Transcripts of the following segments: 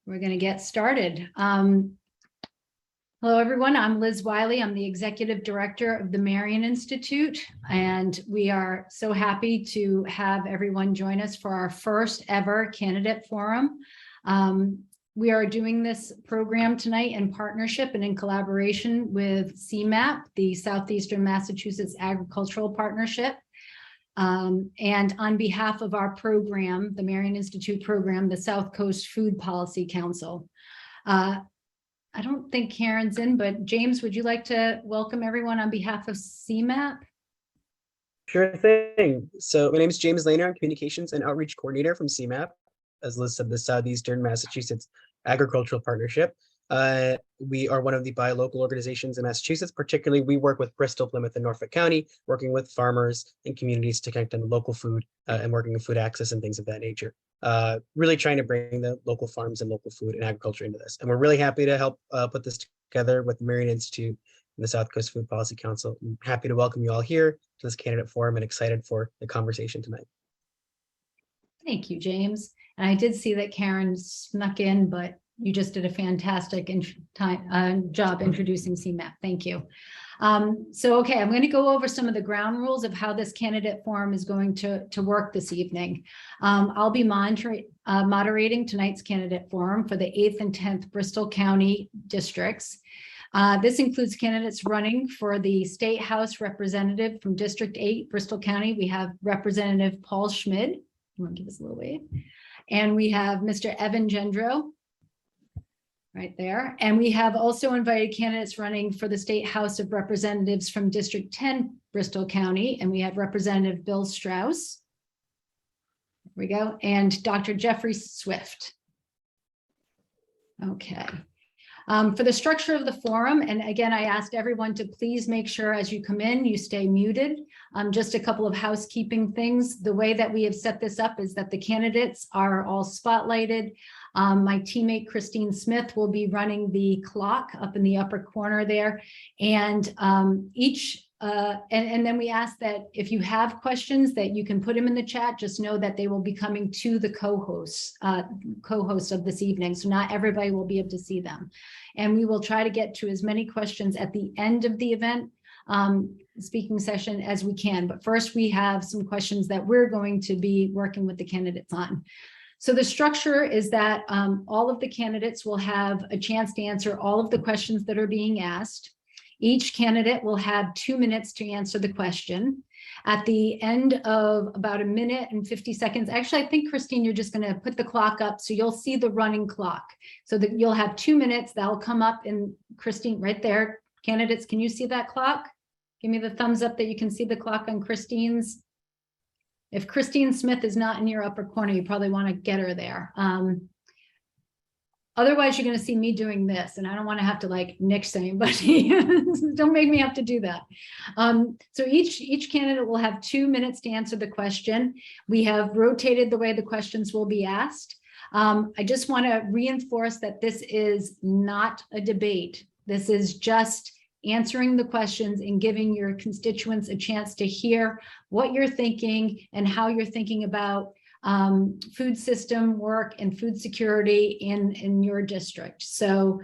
We're going to get started. Hello, everyone. I'm Liz Wiley. I'm the Executive Director of the Marion Institute, and we are so happy to have everyone join us for our first ever candidate forum. We are doing this program tonight in partnership and in collaboration with SEMAP, the Southeastern Massachusetts Agricultural Partnership. And on behalf of our program, the Marion Institute program, the Southcoast Food Policy Council. I don't think Karen's in, but James, would you like to welcome everyone on behalf of SEMAP? Sure thing. So my name is James Lehner. I'm Communications and Outreach Coordinator from SEMAP, as Liz said, the Southeastern Massachusetts Agricultural Partnership. We are one of the buy local organizations in Massachusetts. Particularly, we work with Bristol, Plymouth, and Norfolk County, working with farmers and communities to connect on local food and working with food access and things of that nature. Really trying to bring the local farms and local food and agriculture into this. And we're really happy to help put this together with the Marion Institute and the Southcoast Food Policy Council. I'm happy to welcome you all here to this candidate forum and excited for the conversation tonight. Thank you, James. And I did see that Karen snuck in, but you just did a fantastic job introducing SEMAP. Thank you. Okay, I'm going to go over some of the ground rules of how this candidate forum is going to work this evening. I'll be moderating tonight's candidate forum for the 8th and 10th Bristol County districts. This includes candidates running for the State House representative from District 8, Bristol County. We have Representative Paul Schmid. You want to give us a little wave? And we have Mr. Evan Gendreau right there. And we have also invited candidates running for the State House of Representatives from District 10, Bristol County. And we have Representative Bill Straus. There we go. And Dr. Jeffrey Swift. Okay. For the structure of the forum, and again, I asked everyone to please make sure as you come in, you stay muted. Just a couple of housekeeping things. The way that we have set this up is that the candidates are all spotlighted. My teammate, Christine Smith, will be running the clock up in the upper corner there. And and then we ask that if you have questions that you can put them in the chat, just know that they will be coming to the co-hosts of this evening. So not everybody will be able to see them. And we will try to get to as many questions at the end of the event speaking session as we can. But first we have some questions that we're going to be working with the candidates on. So the structure is that all of the candidates will have a chance to answer all of the questions that are being asked. Each candidate will have 2 minutes to answer the question. At the end of about 1 minute and 50 seconds, actually, I think, Christine, you're just going to put the clock up so you'll see the running clock. So that you'll have 2 minutes, that'll come up, and Christine, right there. Candidates, can you see that clock? Give me the thumbs up that you can see the clock on Christine's. If Christine Smith is not in your upper corner, you probably want to get her there. Otherwise, you're going to see me doing this, and I don't want to have to like nix anybody. Don't make me have to do that. So each candidate will have 2 minutes to answer the question. We have rotated the way the questions will be asked. I just want to reinforce that this is not a debate. This is just answering the questions and giving your constituents a chance to hear what you're thinking and how you're thinking about food system work and food security in your district. So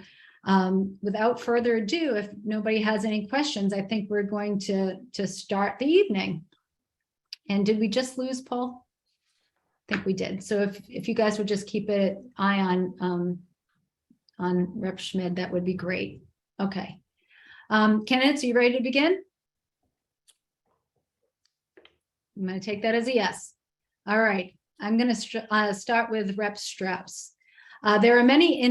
without further ado, if nobody has any questions, I think we're going to start the evening. And did we just lose Paul? I think we did. So if you guys would just keep an eye on Rep. Schmid, that would be great. Okay. Candidates, are you ready to begin? I'm going to take that as a yes. All right. I'm going to start with Rep. Straus. There are many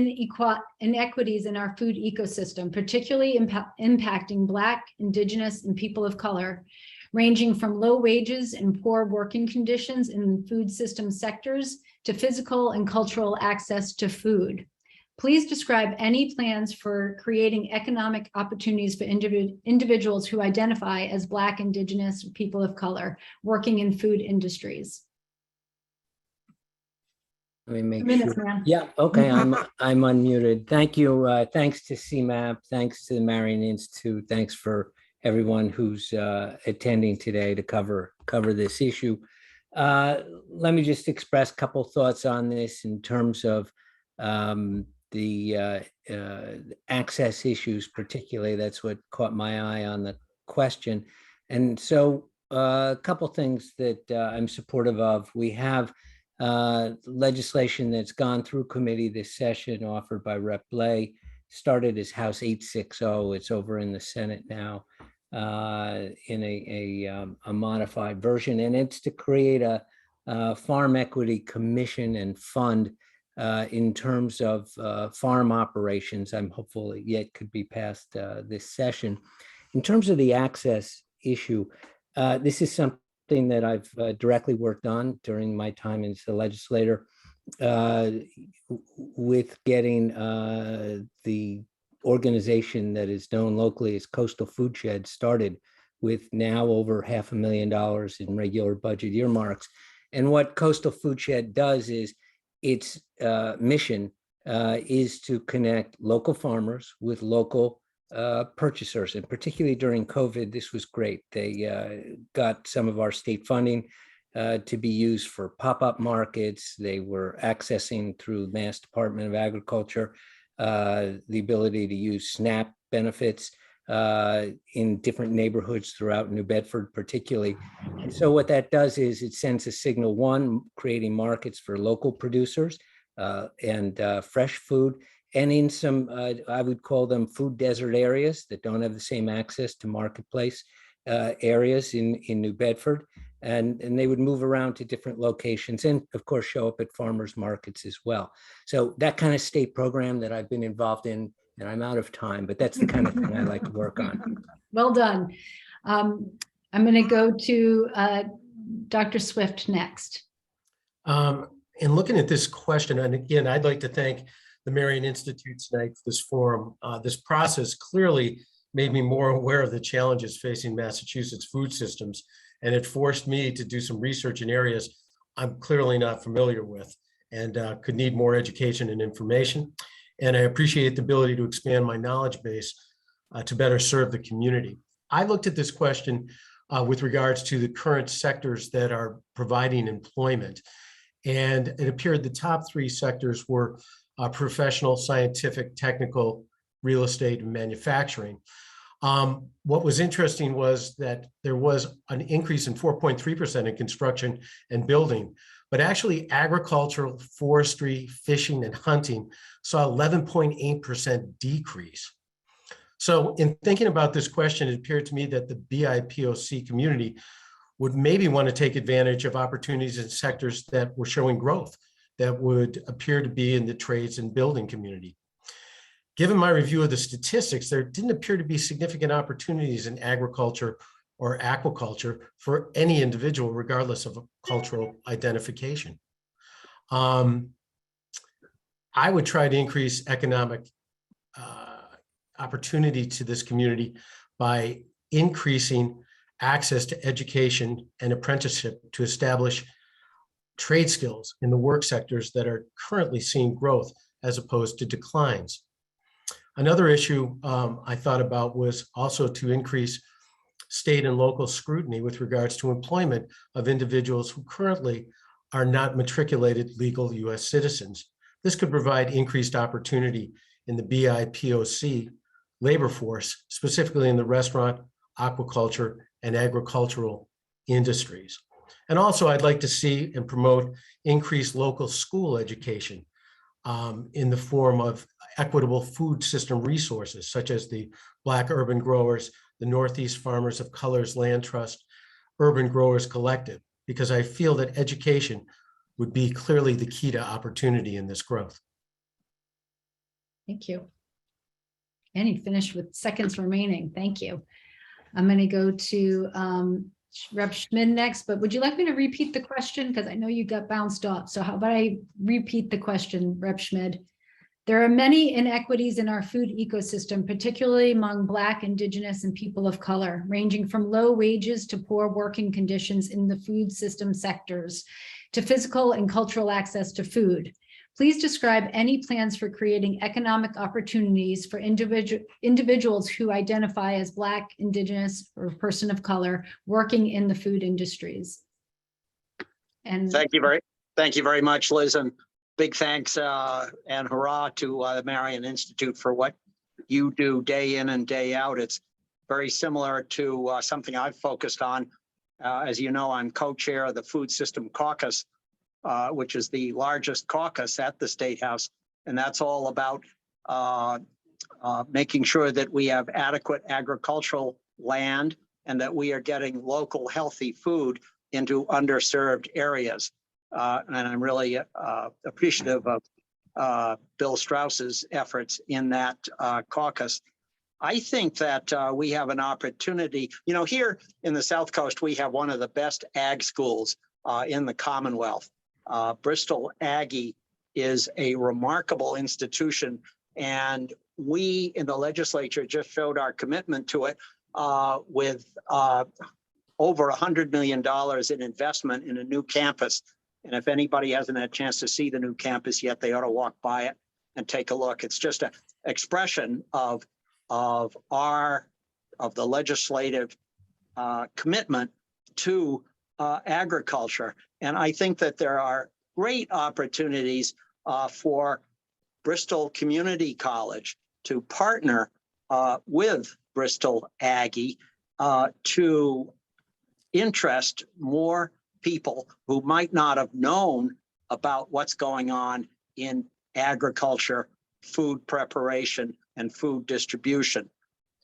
inequities in our food ecosystem, particularly impacting Black, Indigenous, and people of color, ranging from low wages and poor working conditions in food system sectors to physical and cultural access to food. Please describe any plans for creating economic opportunities for individuals who identify as Black, Indigenous, people of color working in food industries. Let me make sure. Yeah, okay, I'm unmuted. Thank you. Thanks to SEMAP. Thanks to the Marion Institute. Thanks for everyone who's attending today to cover this issue. Let me just express a couple thoughts on this in terms of the access issues, particularly, that's what caught my eye on the question. And so a couple things that I'm supportive of. We have legislation that's gone through committee this session, offered by Rep. Blay, started as House 860. It's over in the Senate now in a modified version, and it's to create a farm equity commission and fund in terms of farm operations. I'm hopeful it yet could be passed this session. In terms of the access issue, this is something that I've directly worked on during my time as a legislator with getting the organization that is known locally as Coastal Food Shed started, with now over $500,000 in regular budget earmarks. And what Coastal Food Shed does is its mission is to connect local farmers with local purchasers. And particularly during COVID, this was great. They got some of our state funding to be used for pop-up markets. They were accessing through Mass Department of Agriculture the ability to use SNAP benefits in different neighborhoods throughout New Bedford, particularly. And so what that does is it sends a signal, one, creating markets for local producers and fresh food, and in some, I would call them food desert areas that don't have the same access to marketplace areas in New Bedford. And they would move around to different locations and, of course, show up at farmers markets as well. So that kind of state program that I've been involved in, and I'm out of time, but that's the kind of thing I like to work on. Well done. I'm going to go to Dr. Swift next. In looking at this question, and again, I'd like to thank the Marion Institute tonight for this forum. This process clearly made me more aware of the challenges facing Massachusetts food systems, and it forced me to do some research in areas I'm clearly not familiar with and could need more education and information. And I appreciate the ability to expand my knowledge base to better serve the community. I looked at this question with regards to the current sectors that are providing employment. And it appeared the top three sectors were professional, scientific, technical, real estate, and manufacturing. What was interesting was that there was an increase in 4.3% in construction and building, but actually agricultural, forestry, fishing, and hunting saw 11.8% decrease. So in thinking about this question, it appeared to me that the BIPOC community would maybe want to take advantage of opportunities in sectors that were showing growth that would appear to be in the trades and building community. Given my review of the statistics, there didn't appear to be significant opportunities in agriculture or aquaculture for any individual, regardless of cultural identification. I would try to increase economic opportunity to this community by increasing access to education and apprenticeship to establish trade skills in the work sectors that are currently seeing growth as opposed to declines. Another issue I thought about was also to increase state and local scrutiny with regards to employment of individuals who currently are not matriculated legal U.S. citizens. This could provide increased opportunity in the BIPOC labor force, specifically in the restaurant, aquaculture, and agricultural industries. And also, I'd like to see and promote increased local school education in the form of equitable food system resources, such as the Black Urban Growers, the Northeast Farmers of Colors Land Trust, Urban Growers Collective, because I feel that education would be clearly the key to opportunity in this growth. Thank you. And he finished with seconds remaining. Thank you. I'm going to go to Rep. Schmid next, but would you like me to repeat the question? Because I know you got bounced off. So how about I repeat the question, Rep. Schmid? There are many inequities in our food ecosystem, particularly among Black, Indigenous, and people of color, ranging from low wages to poor working conditions in the food system sectors, to physical and cultural access to food. Please describe any plans for creating economic opportunities for individuals who identify as Black, Indigenous, or person of color working in the food industries. And thank you very much, Liz. And big thanks and hurrah to the Marion Institute for what you do day in and day out. It's very similar to something I've focused on. As you know, I'm co-chair of the Food System Caucus, which is the largest caucus at the State House. And that's all about making sure that we have adequate agricultural land and that we are getting local healthy food into underserved areas. And I'm really appreciative of Bill Straus's efforts in that caucus. I think that we have an opportunity, you know, here in the South Coast, we have one of the best ag schools in the Commonwealth. Bristol Aggie is a remarkable institution, and we in the legislature just showed our commitment to it with over $100 million in investment in a new campus. And if anybody hasn't had a chance to see the new campus yet, they ought to walk by it and take a look. It's just an expression of the legislative commitment to agriculture. And I think that there are great opportunities for Bristol Community College to partner with Bristol Aggie to interest more people who might not have known about what's going on in agriculture, food preparation, and food distribution.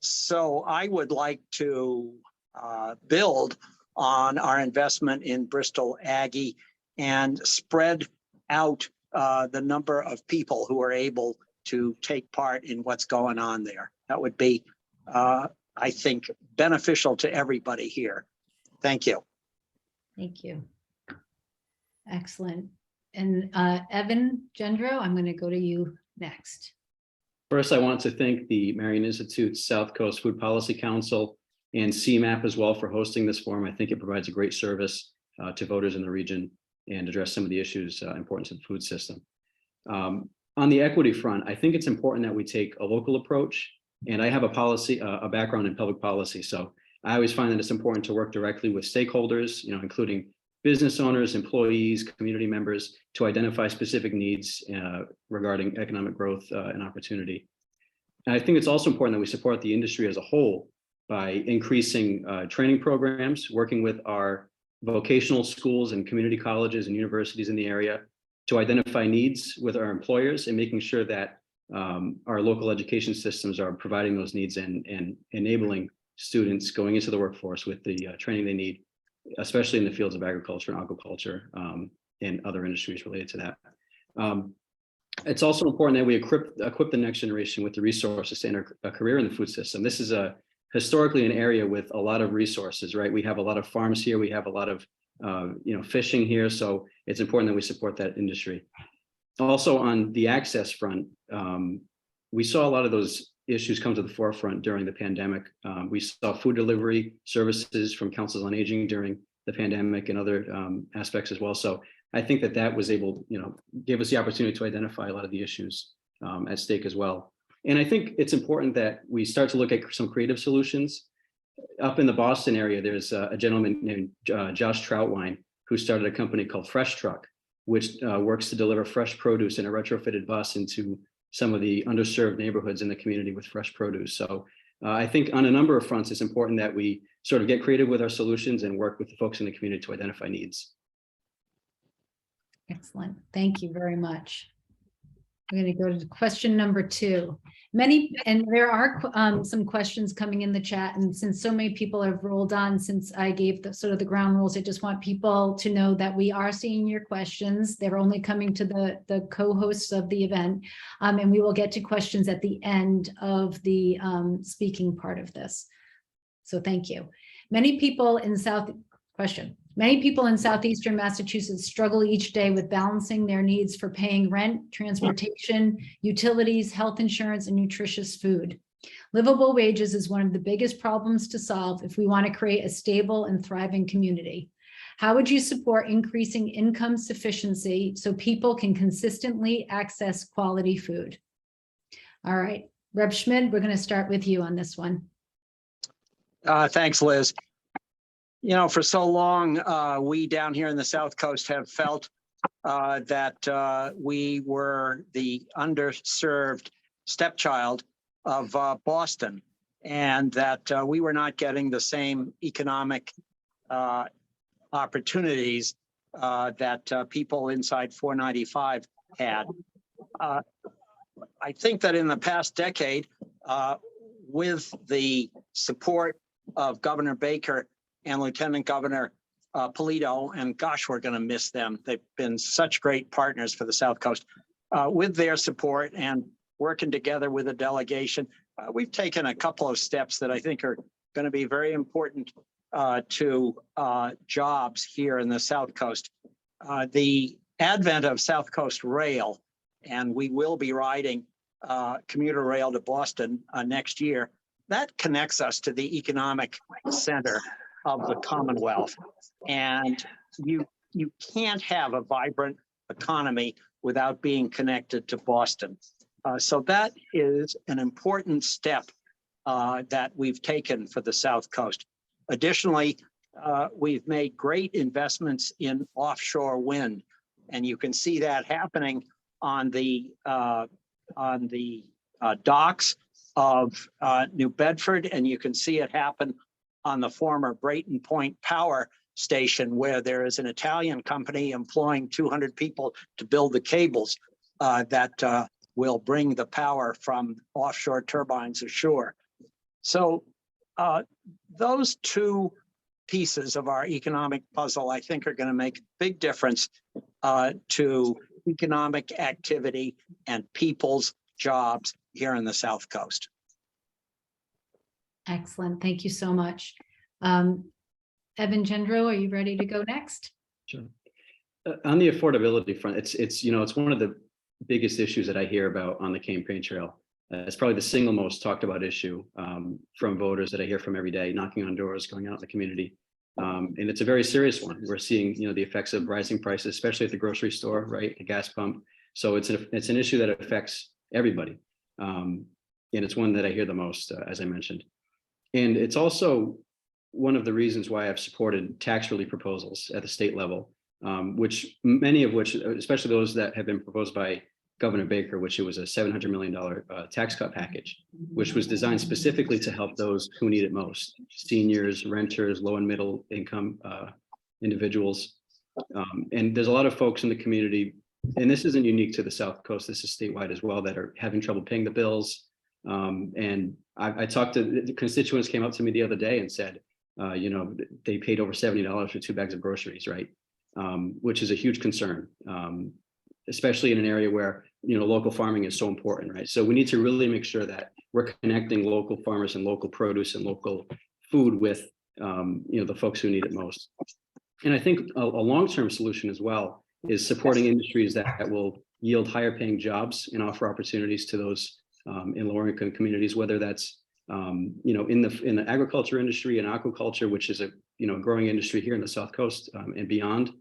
So I would like to build on our investment in Bristol Aggie and spread out the number of people who are able to take part in what's going on there. That would be, I think, beneficial to everybody here. Thank you. Thank you. Excellent. And Evan Gendreau, I'm going to go to you next. First, I want to thank the Marion Institute's Southcoast Food Policy Council and SEMAP as well for hosting this forum. I think it provides a great service to voters in the region and address some of the issues important to the food system. On the equity front, I think it's important that we take a local approach. And I have a background in public policy. So I always find that it's important to work directly with stakeholders, including business owners, employees, community members, to identify specific needs regarding economic growth and opportunity. And I think it's also important that we support the industry as a whole by increasing training programs, working with our vocational schools and community colleges and universities in the area to identify needs with our employers and making sure that our local education systems are providing those needs and enabling students going into the workforce with the training they need, especially in the fields of agriculture and aquaculture and other industries related to that. It's also important that we equip the next generation with the resources to enter a career in the food system. This is historically an area with a lot of resources, right? We have a lot of farms here. We have a lot of fishing here. So it's important that we support that industry. Also on the access front, we saw a lot of those issues come to the forefront during the pandemic. We saw food delivery services from councils on aging during the pandemic and other aspects as well. So I think that was able, give us the opportunity to identify a lot of the issues at stake as well. And I think it's important that we start to look at some creative solutions. Up in the Boston area, there's a gentleman named Josh Troutwine who started a company called Fresh Truck, which works to deliver fresh produce in a retrofitted bus into some of the underserved neighborhoods in the community with fresh produce. So I think on a number of fronts, it's important that we sort of get creative with our solutions and work with the folks in the community to identify needs. Excellent. Thank you very much. I'm going to go to question number 2. There are some questions coming in the chat, and since so many people have rolled on since I gave the ground rules, I just want people to know that we are seeing your questions. They're only coming to the co-hosts of the event, and we will get to questions at the end of the speaking part of this. So thank you. Many people in Southeastern Massachusetts struggle each day with balancing their needs for paying rent, transportation, utilities, health insurance, and nutritious food. Livable wages is one of the biggest problems to solve if we want to create a stable and thriving community. How would you support increasing income sufficiency so people can consistently access quality food? All right, Rep. Schmid, we're going to start with you on this one. Thanks, Liz. For so long, we down here in the South Coast have felt that we were the underserved stepchild of Boston, and that we were not getting the same economic opportunities that people inside 495 had. I think that in the past decade, with the support of Governor Baker and Lieutenant Governor Polito, and gosh, we're going to miss them. They've been such great partners for the South Coast. With their support and working together with a delegation, we've taken a couple of steps that I think are going to be very important to jobs here in the South Coast. The advent of South Coast Rail, and we will be riding commuter rail to Boston next year, that connects us to the economic center of the Commonwealth. And you can't have a vibrant economy without being connected to Boston. So that is an important step that we've taken for the South Coast. Additionally, we've made great investments in offshore wind, and you can see that happening on the docks of New Bedford, and you can see it happen on the former Brayton Point Power Station, where there is an Italian company employing 200 people to build the cables that will bring the power from offshore turbines ashore. So those two pieces of our economic puzzle, I think, are going to make a big difference to economic activity and people's jobs here in the South Coast. Excellent. Thank you so much. Evan Gendreau, are you ready to go next? Sure. On the affordability front, it's one of the biggest issues that I hear about on the campaign trail. It's probably the single most talked about issue from voters that I hear from every day, knocking on doors, going out in the community. And it's a very serious one. We're seeing, the effects of rising prices, especially at the grocery store, right, the gas pump. So it's an issue that affects everybody. And it's one that I hear the most, as I mentioned. And it's also one of the reasons why I've supported tax relief proposals at the state level, many of which, especially those that have been proposed by Governor Baker, which it was a $700 million tax cut package, which was designed specifically to help those who need it most: seniors, renters, low and middle income individuals. And there's a lot of folks in the community, and this isn't unique to the South Coast, this is statewide as well, that are having trouble paying the bills. And I talked to the constituents, came up to me the other day and said, they paid over $70 for 2 bags of groceries, right? Which is a huge concern, especially in an area where, local farming is so important, right? So we need to really make sure that we're connecting local farmers and local produce and local food with, the folks who need it most. And I think a long-term solution as well is supporting industries that will yield higher paying jobs and offer opportunities to those in lower income communities, whether that's in the agriculture industry and aquaculture, which is a growing industry here in the South Coast and beyond.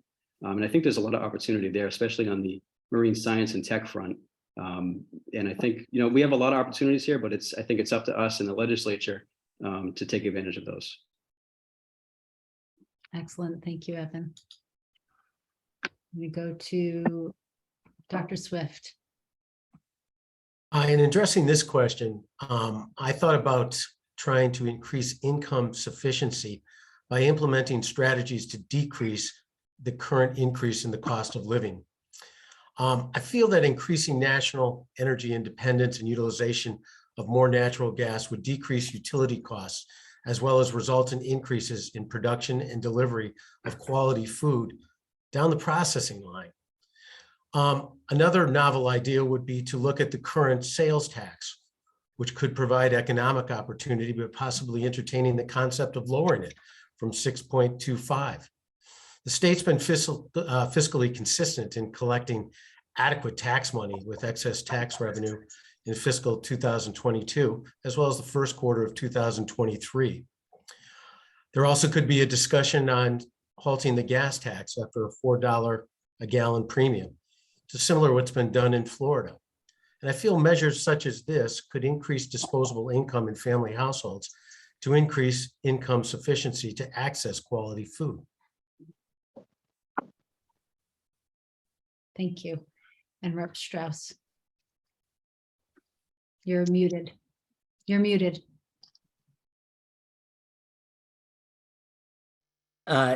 And I think there's a lot of opportunity there, especially on the marine science and tech front. And I think we have a lot of opportunities here, but I think it's up to us in the legislature to take advantage of those. Excellent. Thank you, Evan. We go to Dr. Swift. In addressing this question, I thought about trying to increase income sufficiency by implementing strategies to decrease the current increase in the cost of living. I feel that increasing national energy independence and utilization of more natural gas would decrease utility costs, as well as result in increases in production and delivery of quality food down the processing line. Another novel idea would be to look at the current sales tax, which could provide economic opportunity, but possibly entertaining the concept of lowering it from 6.25. The state's been fiscally consistent in collecting adequate tax money with excess tax revenue in fiscal 2022, as well as the first quarter of 2023. There also could be a discussion on halting the gas tax after a $4 a gallon premium, to similar to what's been done in Florida. And I feel measures such as this could increase disposable income in family households to increase income sufficiency to access quality food. Thank you. And Rep. Straus. You're muted. You're muted.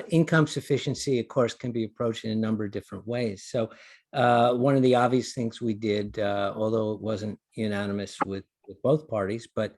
Income sufficiency, of course, can be approached in a number of different ways. So one of the obvious things we did, although it wasn't unanimous with both parties, but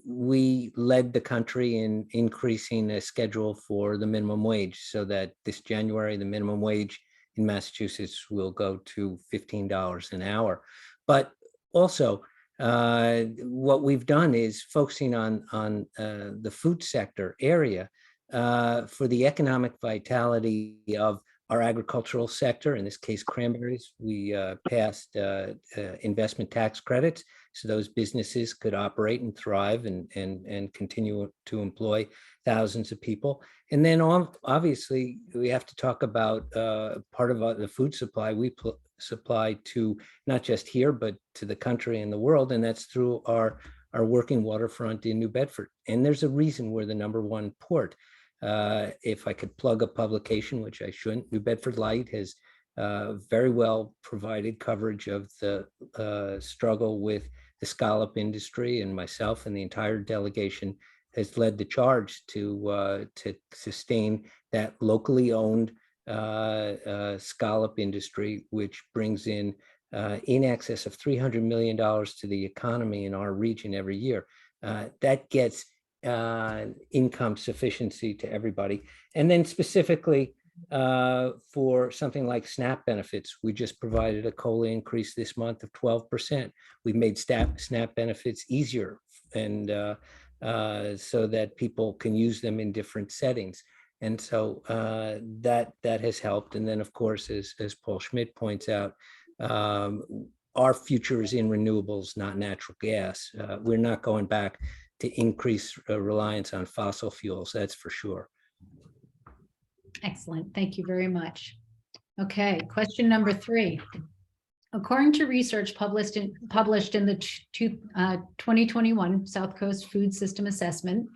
we led the country in increasing a schedule for the minimum wage, so that this January, the minimum wage in Massachusetts will go to $15 an hour. But also, what we've done is focusing on the food sector area for the economic vitality of our agricultural sector, in this case, cranberries. We passed investment tax credits so those businesses could operate and thrive and continue to employ thousands of people. And then obviously, we have to talk about part of the food supply we supply to not just here, but to the country and the world, and that's through our working waterfront in New Bedford. And there's a reason we're the #1 port. If I could plug a publication, which I shouldn't, New Bedford Light has very well provided coverage of the struggle with the scallop industry, and myself and the entire delegation has led the charge to sustain that locally owned scallop industry, which brings in excess of $300 million to the economy in our region every year. That gets income sufficiency to everybody. And then specifically for something like SNAP benefits, we just provided a COLA increase this month of 12%. We've made SNAP benefits easier, and so that people can use them in different settings. And so that has helped. And then, of course, as Paul Schmid points out, our future is in renewables, not natural gas. We're not going back to increase reliance on fossil fuels, that's for sure. Excellent. Thank you very much. Okay, question number 3. According to research published in the 2021 Southcoast Food System Assessment,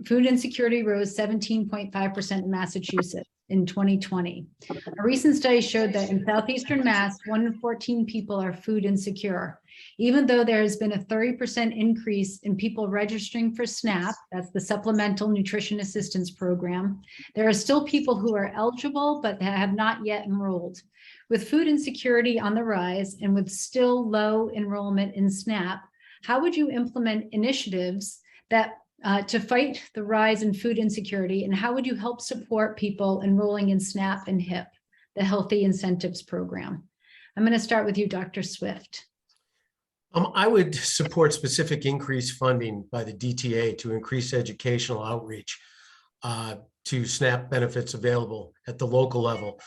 food insecurity rose 17.5% in Massachusetts in 2020. A recent study showed that in Southeastern Mass, 1 in 14 people are food insecure. Even though there has been a 30% increase in people registering for SNAP, that's the Supplemental Nutrition Assistance Program, there are still people who are eligible but have not yet enrolled. With food insecurity on the rise and with still low enrollment in SNAP, how would you implement initiatives that to fight the rise in food insecurity, and how would you help support people enrolling in SNAP and HIP, the Healthy Incentives Program? I'm going to start with you, Dr. Swift. I would support specific increased funding by the DTA to increase educational outreach to SNAP benefits available at the local level,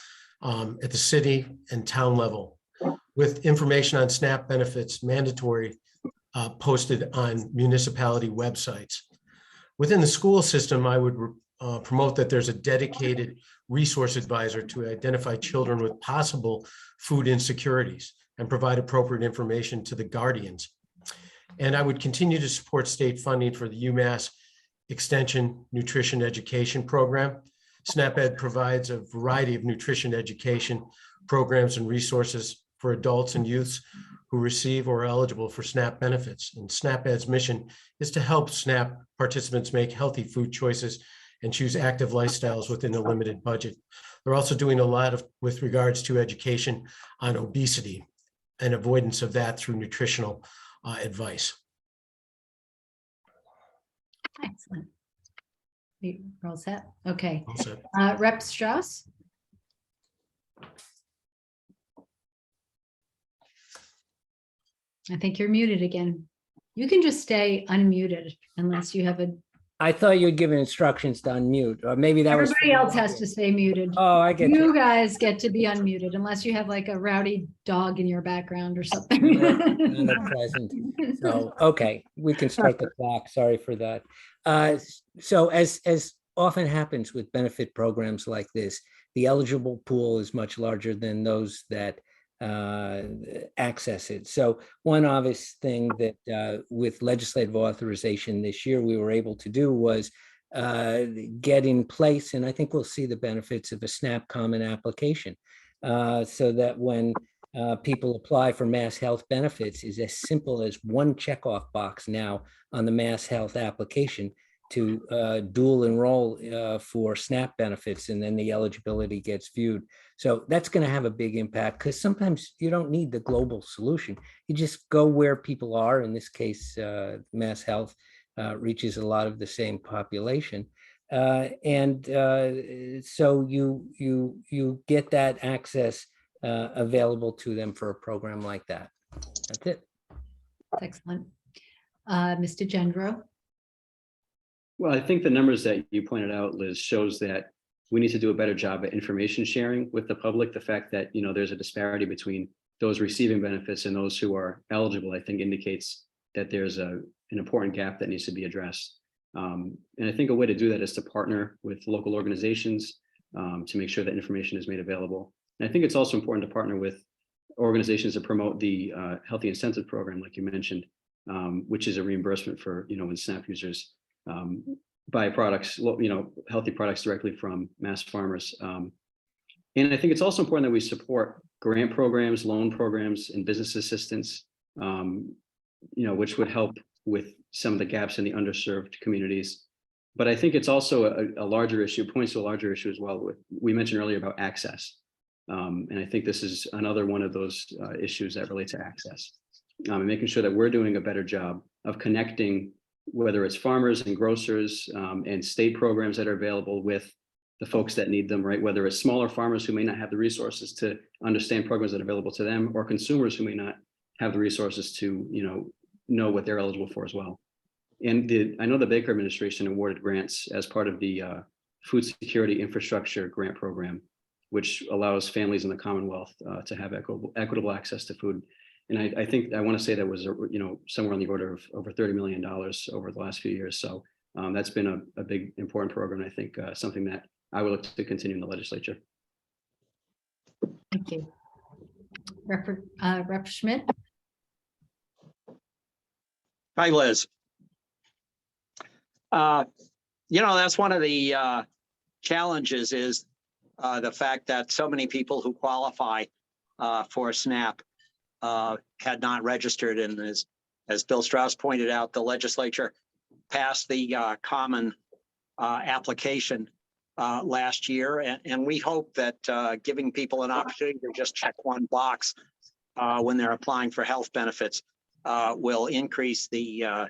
at the city and town level, with information on SNAP benefits mandatory posted on municipality websites. Within the school system, I would promote that there's a dedicated resource advisor to identify children with possible food insecurities and provide appropriate information to the guardians. And I would continue to support state funding for the UMass Extension Nutrition Education Program. SNAP-Ed provides a variety of nutrition education programs and resources for adults and youths who receive or are eligible for SNAP benefits. And SNAP-Ed's mission is to help SNAP participants make healthy food choices and choose active lifestyles within a limited budget. They're also doing a lot with regards to education on obesity and avoidance of that through nutritional advice. Excellent. We're all set? Okay. All set. Rep. Straus? I think you're muted again. You can just stay unmuted unless you have a. I thought you had given instructions to unmute, or maybe that was. Everybody else has to stay muted. Oh, I get You you. guys get to be unmuted unless you have like a rowdy dog in your background or something. Not present. So, okay, we can start the clock. Sorry for that. So as often happens with benefit programs like this, the eligible pool is much larger than those that access it. So one obvious thing that with legislative authorization this year we were able to do was get in place, and I think we'll see the benefits of a SNAP common application. so that when people apply for mass health benefits, is as simple as one checkoff box now on the mass health application to dual enroll for SNAP benefits, and then the eligibility gets viewed. So that's going to have a big impact, because sometimes you don't need the global solution. You just go where people are. In this case, mass health reaches a lot of the same population. So you get that access available to them for a program like that. That's it. Excellent. Mr. Gendreau? Well, I think the numbers that you pointed out, Liz, shows that we need to do a better job at information sharing with the public. The fact that, you know, there's a disparity between those receiving benefits and those who are eligible, I think indicates that there's an important gap that needs to be addressed. And I think a way to do that is to partner with local organizations to make sure that information is made available. And I think it's also important to partner with organizations that promote the Healthy Incentive Program, like you mentioned, which is a reimbursement for, you know, when SNAP users buy products, you know, healthy products directly from mass farmers. And I think it's also important that we support grant programs, loan programs, and business assistance, you know, which would help with some of the gaps in the underserved communities. But I think it's also a larger issue, points to a larger issue as well. We mentioned earlier about access. And I think this is another one of those issues that relate to access, and making sure that we're doing a better job of connecting, whether it's farmers and grocers and state programs that are available with the folks that need them, right? Whether it's smaller farmers who may not have the resources to understand programs that are available to them, or consumers who may not have the resources to, you know what they're eligible for as well. And I know the Baker administration awarded grants as part of the Food Security Infrastructure Grant Program, which allows families in the Commonwealth to have equitable access to food. And I think I want to say that was, you know, somewhere on the order of over $30 million over the last few years. So that's been a big, important program. I think something that I would look to continue in the legislature. Thank you. Rep. Schmid? Hi, Liz. You know, that's one of the challenges is the fact that so many people who qualify for SNAP had not registered. And as Bill Straus pointed out, the legislature passed the common application last year. And we hope that giving people an opportunity to just check one box when they're applying for health benefits will increase the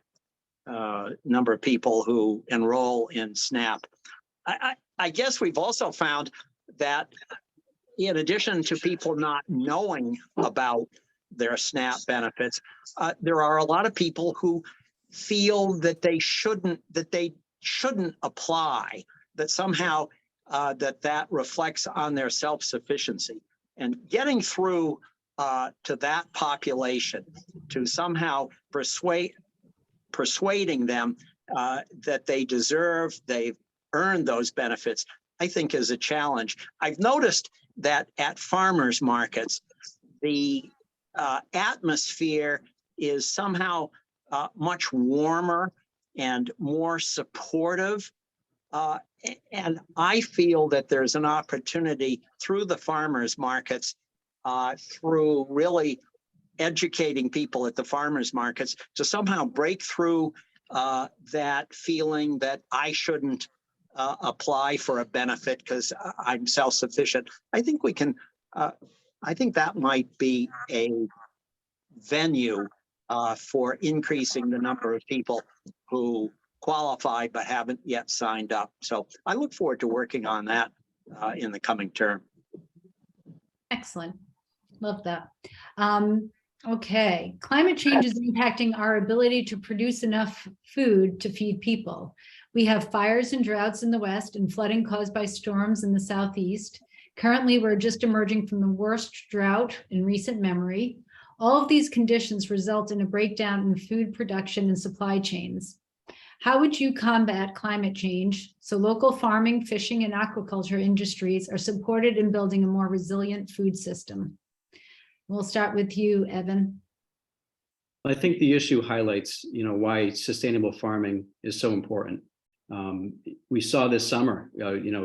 number of people who enroll in SNAP. I guess we've also found that in addition to people not knowing about their SNAP benefits, there are a lot of people who feel that they shouldn't apply, that somehow that reflects on their self-sufficiency. And getting through to that population, to somehow persuading them that they've earned those benefits, I think is a challenge. I've noticed that at farmers markets, the atmosphere is somehow much warmer and more supportive. And I feel that there's an opportunity through the farmers markets, through really educating people at the farmers markets, to somehow break through that feeling that I shouldn't apply for a benefit because I'm self-sufficient. I think we can, I think that might be a venue for increasing the number of people who qualify but haven't yet signed up. So I look forward to working on that in the coming term. Excellent. Love that. Okay. Climate change is impacting our ability to produce enough food to feed people. We have fires and droughts in the West and flooding caused by storms in the Southeast. Currently, we're just emerging from the worst drought in recent memory. All of these conditions result in a breakdown in food production and supply chains. How would you combat climate change so local farming, fishing, and aquaculture industries are supported in building a more resilient food system? We'll start with you, Evan. I think the issue highlights, why sustainable farming is so important. We saw this summer,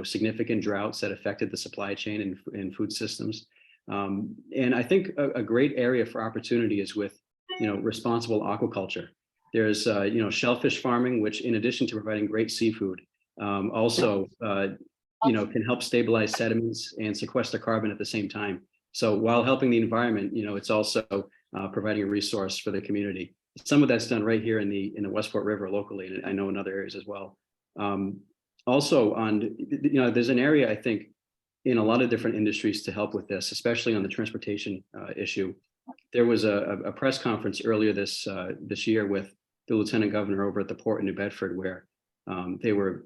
significant droughts that affected the supply chain and food systems. And I think a great area for opportunity is with, responsible aquaculture. There's, shellfish farming, which in addition to providing great seafood, also, can help stabilize sediments and sequester carbon at the same time. So while helping the environment, it's also providing a resource for the community. Some of that's done right here in the Westport River locally, and I know in other areas as well. Also on, there's an area I think in a lot of different industries to help with this, especially on the transportation issue. There was a press conference earlier this year with the Lieutenant Governor over at the port in New Bedford, where they were,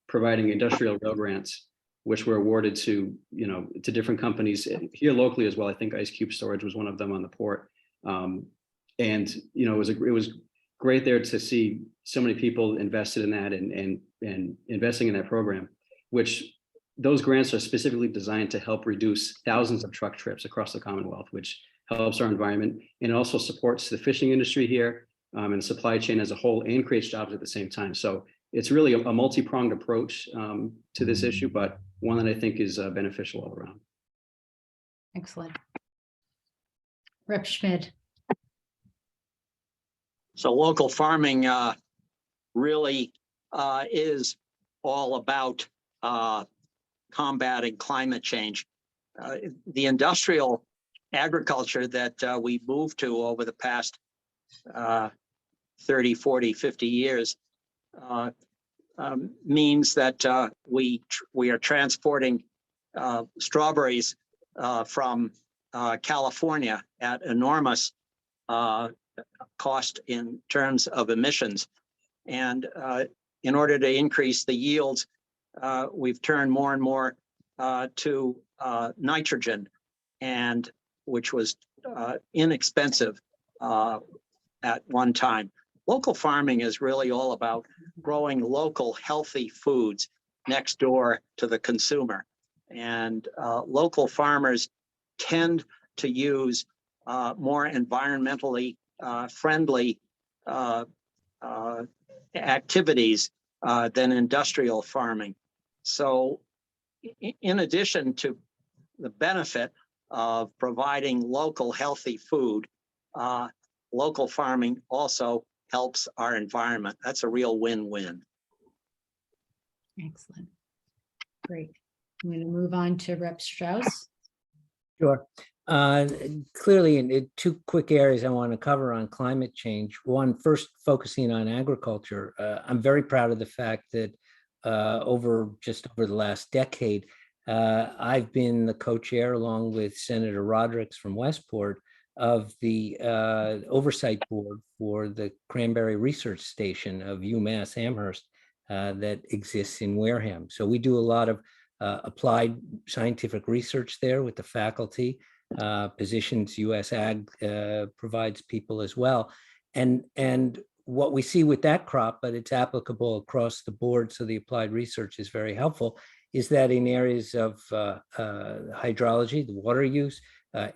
providing industrial rail grants, which were awarded to, to different companies here locally as well. I think Ice Cube Storage was one of them on the port. And, it was great there to see so many people invested in that and investing in that program, which those grants are specifically designed to help reduce thousands of truck trips across the Commonwealth, which helps our environment. And it also supports the fishing industry here and the supply chain as a whole, and creates jobs at the same time. So it's really a multi-pronged approach to this issue, but one that I think is beneficial all around. Excellent. Rep. Schmid. So local farming really is all about combating climate change. The industrial agriculture that we moved to over the past 30, 40, 50 years means that we are transporting strawberries from California at enormous cost in terms of emissions. And in order to increase the yields, we've turned more and more to nitrogen, and which was inexpensive at one time. Local farming is really all about growing local healthy foods next door to the consumer. And local farmers tend to use more environmentally friendly activities than industrial farming. So in addition to the benefit of providing local healthy food, local farming also helps our environment. That's a real win-win. Excellent. Great. I'm going to move on to Rep. Straus. Sure. Clearly, in two quick areas I want to cover on climate change. One, first, focusing on agriculture. I'm very proud of the fact that just over the last decade, I've been the co-chair, along with Senator Rodericks from Westport, of the oversight board for the Cranberry Research Station of UMass Amherst that exists in Wareham. So we do a lot of applied scientific research there with the faculty. Positions US Ag provides people as well. And what we see with that crop, but it's applicable across the board, so the applied research is very helpful, is that in areas of hydrology, the water use,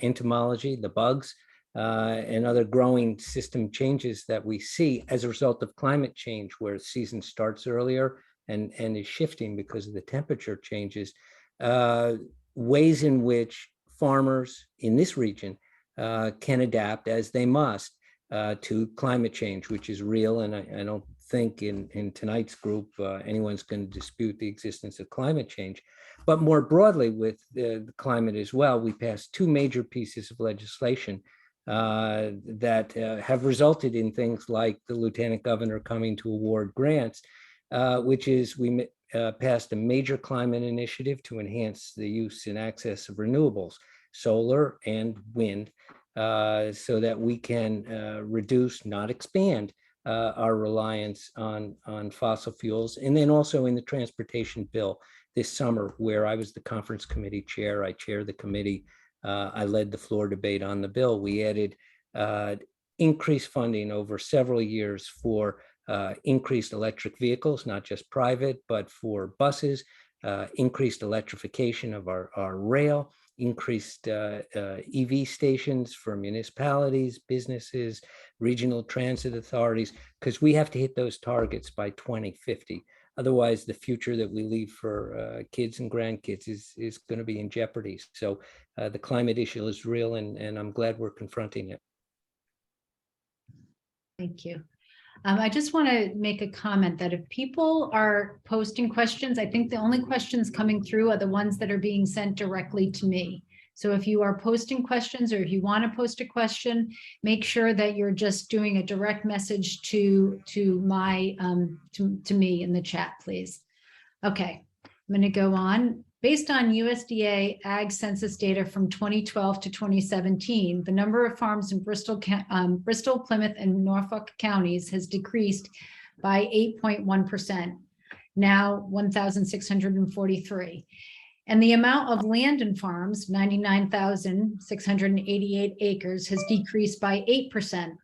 entomology, the bugs, and other growing system changes that we see as a result of climate change, where the season starts earlier and is shifting because of the temperature changes, ways in which farmers in this region can adapt, as they must, to climate change, which is real. And I don't think in tonight's group anyone's going to dispute the existence of climate change. But more broadly with the climate as well, we passed two major pieces of legislation that have resulted in things like the Lieutenant Governor coming to award grants, which is we passed a major climate initiative to enhance the use and access of renewables, solar and wind, so that we can reduce, not expand, our reliance on fossil fuels. And then also in the transportation bill this summer, where I was the conference committee chair, I chaired the committee, I led the floor debate on the bill. We added increased funding over several years for increased electric vehicles, not just private, but for buses, increased electrification of our rail, increased EV stations for municipalities, businesses, regional transit authorities, because we have to hit those targets by 2050 Otherwise, the future that we leave for kids and grandkids is going to be in jeopardy. So the climate issue is real, and I'm glad we're confronting it. Thank you. I just want to make a comment that if people are posting questions, I think the only questions coming through are the ones that are being sent directly to me. So if you are posting questions, or if you want to post a question, make sure that you're just doing a direct message to my to me in the chat, please. Okay, I'm going to go on. Based on USDA Ag Census data from 2012 to 2017, the number of farms in Bristol, Plymouth, and Norfolk counties has decreased by 8.1%, now 1,643. And the amount of land in farms, 99,688 acres, has decreased by 8%,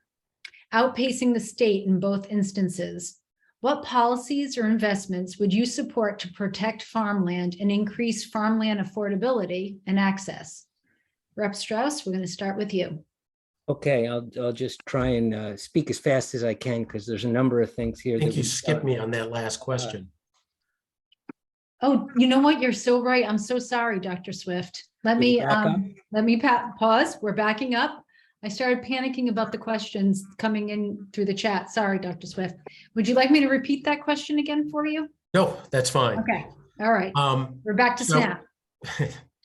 outpacing the state in both instances. What policies or investments would you support to protect farmland and increase farmland affordability and access? Rep. Straus, we're going to start with you. Okay, I'll just try and speak as fast as I can, because there's a number of things here. I think you skipped me on that last question. Oh, you know what? You're so right. I'm so sorry, Dr. Swift. Let me pause. We're backing up. I started panicking about the questions coming in through the chat. Sorry, Dr. Swift. Would you like me to repeat that question again for you? No, that's fine. Okay. All right. We're back to SNAP.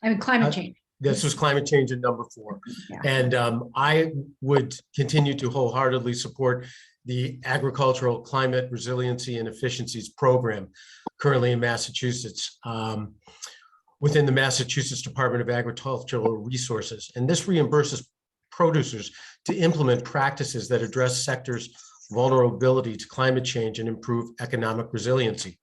I mean, climate change. This was climate change in number 4. Yeah. And I would continue to wholeheartedly support the Agricultural Climate Resiliency and Efficiencies Program currently in Massachusetts, within the Massachusetts Department of Agricultural Resources. And this reimburses producers to implement practices that address sectors' vulnerability to climate change and improve economic resiliency.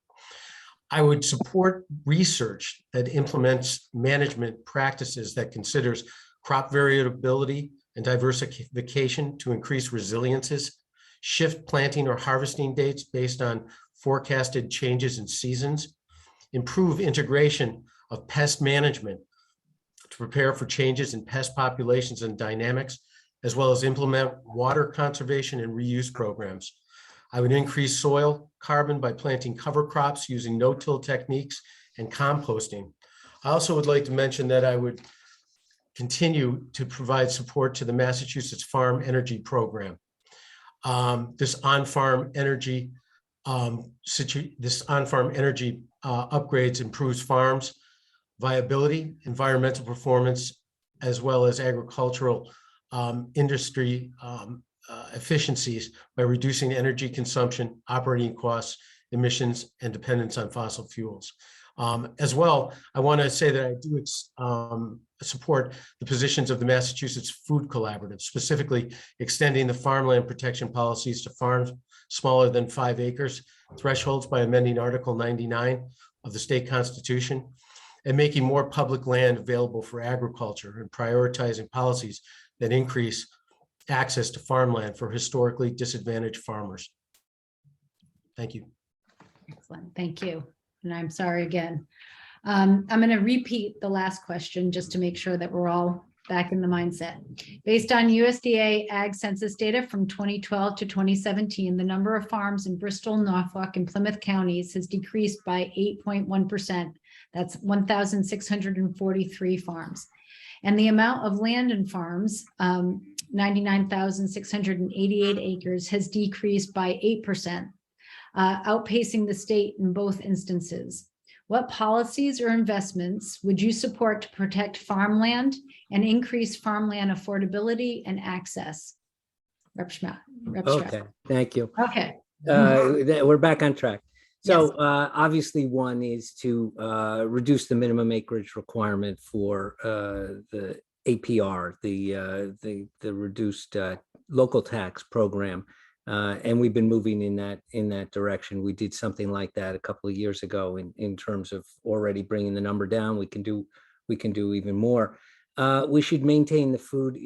I would support research that implements management practices that considers crop variability and diversification to increase resiliences, shift planting or harvesting dates based on forecasted changes in seasons, improve integration of pest management to prepare for changes in pest populations and dynamics, as well as implement water conservation and reuse programs. I would increase soil carbon by planting cover crops using no-till techniques and composting. I also would like to mention that I would continue to provide support to the Massachusetts Farm Energy Program. This on-farm energy upgrades improves farms' viability, environmental performance, as well as agricultural industry efficiencies by reducing energy consumption, operating costs, emissions, and dependence on fossil fuels. As well, I want to say that I do support the positions of the Massachusetts Food Collaborative, specifically extending the farmland protection policies to farms smaller than 5 acres thresholds by amending Article 99 of the state constitution, and making more public land available for agriculture and prioritizing policies that increase access to farmland for historically disadvantaged farmers. Thank you. Excellent. Thank you. And I'm sorry again. I'm going to repeat the last question just to make sure that we're all back in the mindset. Based on USDA Ag Census data from 2012 to 2017, the number of farms in Bristol, Norfolk, and Plymouth counties has decreased by 8.1%. That's 1,643 farms. And the amount of land in farms, 99,688 acres, has decreased by 8%, outpacing the state in both instances. What policies or investments would you support to protect farmland and increase farmland affordability and access? Rep. Schmid. Okay, thank you. Okay. We're back on track. So Yes. obviously one is to reduce the minimum acreage requirement for the APR, the reduced local tax program. And we've been moving in that direction. We did something like that a couple of years ago in terms of already bringing the number down. We can do even more. We should maintain the food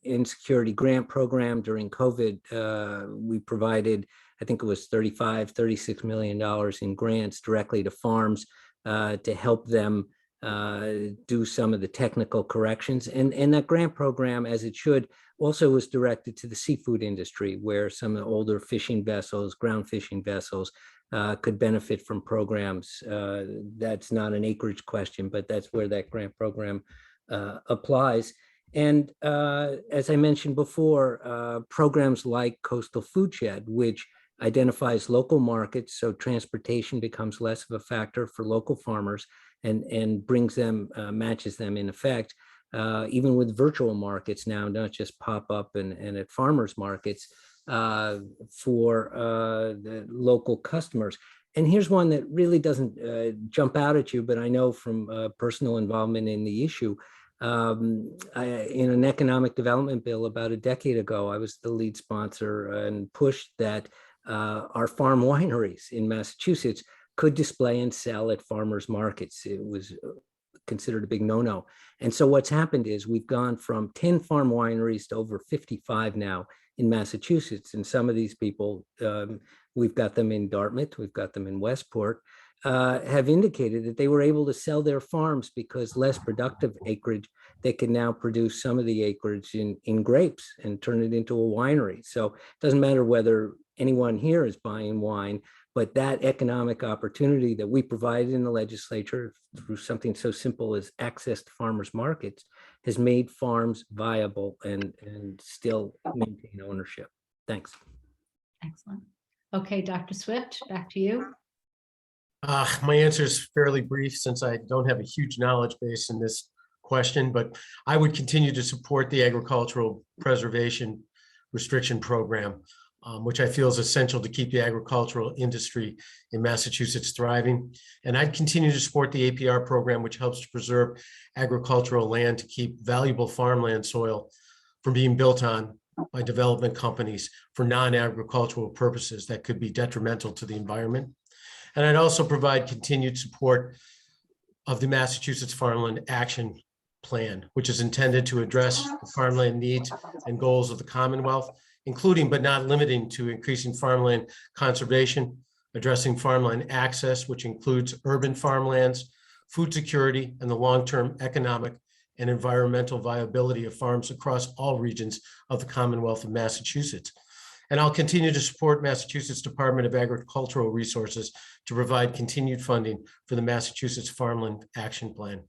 insecurity grant program. During COVID, we provided, I think it was $36 million in grants directly to farms to help them do some of the technical corrections. And that grant program, as it should, also was directed to the seafood industry, where some of the older fishing vessels, ground fishing vessels, could benefit from programs. That's not an acreage question, but that's where that grant program applies. And as I mentioned before, programs like Coastal Food Shed, which identifies local markets, so transportation becomes less of a factor for local farmers and brings them, matches them in effect, even with virtual markets now, not just pop up and at farmers markets for the local customers. And here's one that really doesn't jump out at you, but I know from personal involvement in the issue. In an economic development bill about a decade ago, I was the lead sponsor and pushed that our farm wineries in Massachusetts could display and sell at farmers markets. It was considered a big no-no. And so what's happened is we've gone from 10 farm wineries to over 55 now in Massachusetts. And some of these people, we've got them in Dartmouth, we've got them in Westport, have indicated that they were able to sell their farms because less productive acreage, they can now produce some of the acreage in grapes and turn it into a winery. So it doesn't matter whether anyone here is buying wine, but that economic opportunity that we provided in the legislature through something so simple as access to farmers markets has made farms viable and still maintain ownership. Thanks. Excellent. Okay, Dr. Swift, back to you. My answer is fairly brief since I don't have a huge knowledge base in this question, but I would continue to support the agricultural preservation restriction program, which I feel is essential to keep the agricultural industry in Massachusetts thriving. And I'd continue to support the APR program, which helps to preserve agricultural land to keep valuable farmland soil from being built on by development companies for non-agricultural purposes that could be detrimental to the environment. And I'd also provide continued support of the Massachusetts Farmland Action Plan, which is intended to address the farmland needs and goals of the Commonwealth, including but not limiting to increasing farmland conservation, addressing farmland access, which includes urban farmlands, food security, and the long-term economic and environmental viability of farms across all regions of the Commonwealth of Massachusetts. And I'll continue to support Massachusetts Department of Agricultural Resources to provide continued funding for the Massachusetts Farmland Action Plan.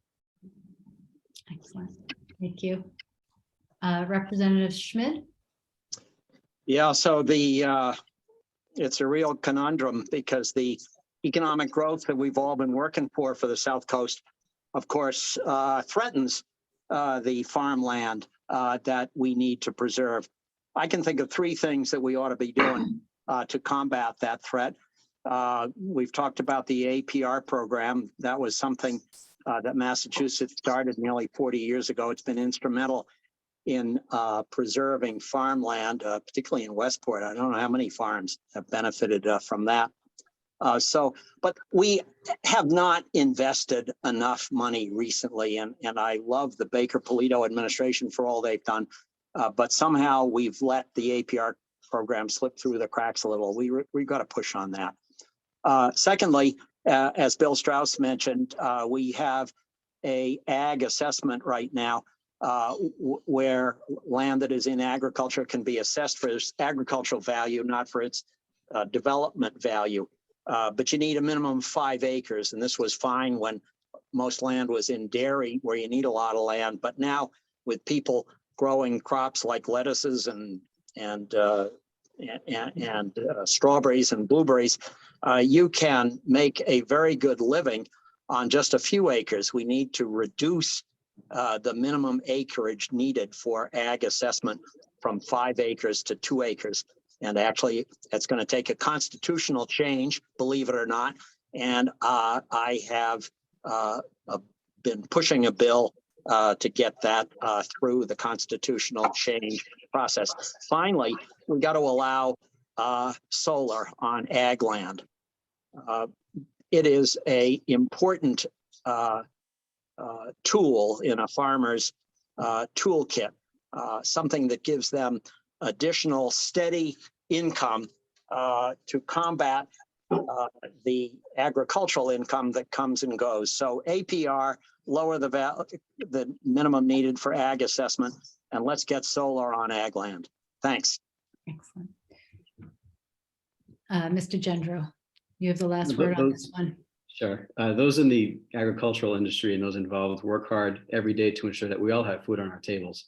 Excellent. Thank you. Representative Schmid. Yeah, so it's a real conundrum because the economic growth that we've all been working for the South Coast, of course, threatens the farmland that we need to preserve. I can think of three things that we ought to be doing to combat that threat. We've talked about the APR program. That was something that Massachusetts started nearly 40 years ago. It's been instrumental in preserving farmland, particularly in Westport. I don't know how many farms have benefited from that. But we have not invested enough money recently, and I love the Baker-Polito administration for all they've done. But somehow we've let the APR program slip through the cracks a little. We've got to push on that. Secondly, as Bill Straus mentioned, we have a ag assessment right now where land that is in agriculture can be assessed for its agricultural value, not for its development value. But you need a minimum of 5 acres, and this was fine when most land was in dairy where you need a lot of land. But now with people growing crops like lettuces and strawberries and blueberries, you can make a very good living on just a few acres. We need to reduce the minimum acreage needed for ag assessment from 5 acres to 2 acres. And actually, it's going to take a constitutional change, believe it or not. And I have been pushing a bill to get that through the constitutional change process. Finally, we got to allow solar on ag land. It is an important tool in a farmer's toolkit, something that gives them additional steady income to combat the agricultural income that comes and goes. So APR, lower the minimum needed for ag assessment, and let's get solar on ag land. Thanks. Excellent. Mr. Gendreau, You have the last word on this one. Sure. Those in the agricultural industry and those involved work hard every day to ensure that we all have food on our tables.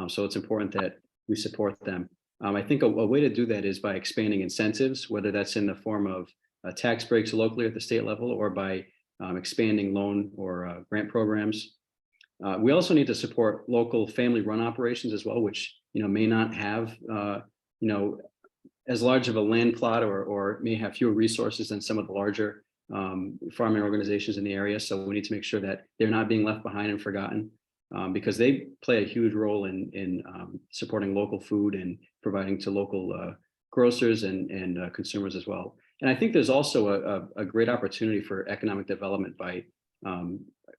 So it's important that we support them. I think a way to do that is by expanding incentives, whether that's in the form of tax breaks locally at the state level or by expanding loan or grant programs. We also need to support local family-run operations as well, which may not have as large of a land plot or may have fewer resources than some of the larger farming organizations in the area. So we need to make sure that they're not being left behind and forgotten, because they play a huge role in supporting local food and providing to local grocers and consumers as well. And I think there's also a great opportunity for economic development by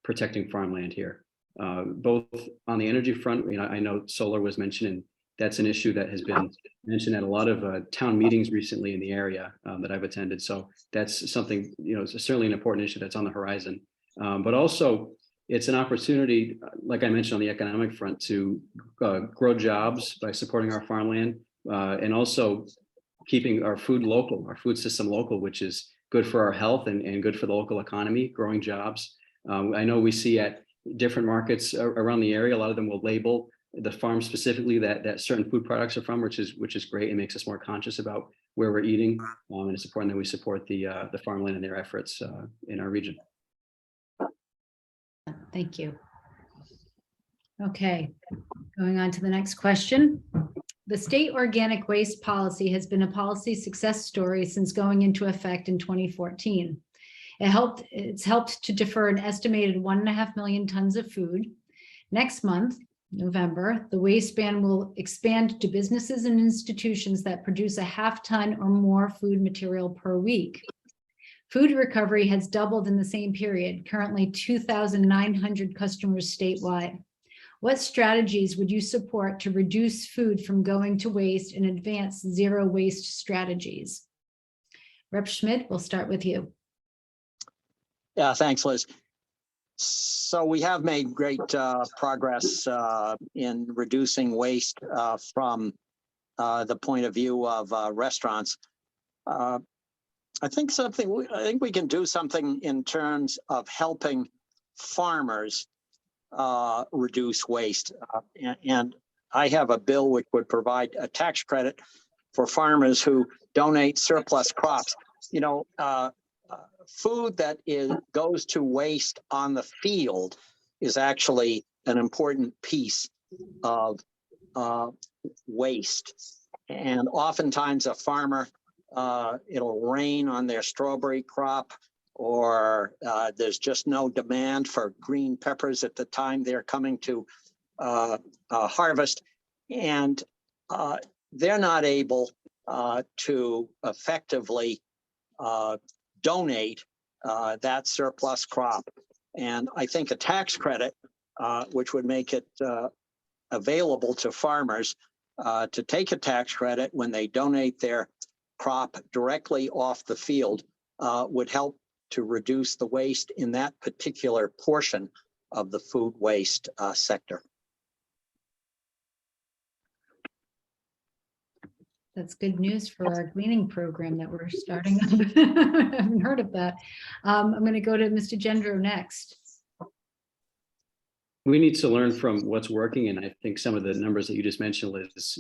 protecting farmland here, both on the energy front. I know solar was mentioned, and that's an issue that has been mentioned at a lot of town meetings recently in the area that I've attended. So that's something, it's certainly an important issue that's on the horizon. But also, it's an opportunity, like I mentioned, on the economic front to grow jobs by supporting our farmland and also keeping our food local, our food system local, which is good for our health and good for the local economy, growing jobs. I know we see at different markets around the area, a lot of them will label the farm specifically that certain food products are from, which is great. It makes us more conscious about where we're eating, and it's important that we support the farmland and their efforts in our region. Thank you. Okay, going on to the next question. The state organic waste policy has been a policy success story since going into effect in 2014. It's helped to defer an estimated 1.5 million tons of food. Next month, November, the waste ban will expand to businesses and institutions that produce a 0.5 ton or more food material per week. Food recovery has doubled in the same period, currently 2,900 customers statewide. What strategies would you support to reduce food from going to waste and advance zero waste strategies? Rep. Schmid, we'll start with you. Yeah, thanks, Liz. So we have made great progress in reducing waste from the point of view of restaurants. I think we can do something in terms of helping farmers reduce waste. And I have a bill which would provide a tax credit for farmers who donate surplus crops. Food that goes to waste on the field is actually an important piece of waste. And oftentimes a farmer, it'll rain on their strawberry crop, or there's just no demand for green peppers at the time they're coming to harvest. And they're not able to effectively donate that surplus crop. And I think a tax credit, which would make it available to farmers to take a tax credit when they donate their crop directly off the field, would help to reduce the waste in that particular portion of the food waste sector. That's good news for our gleaning program that we're starting up. I haven't heard of that. I'm going to go to Mr. Gendreau next. We need to learn from what's working, and I think some of the numbers that you just mentioned, Liz,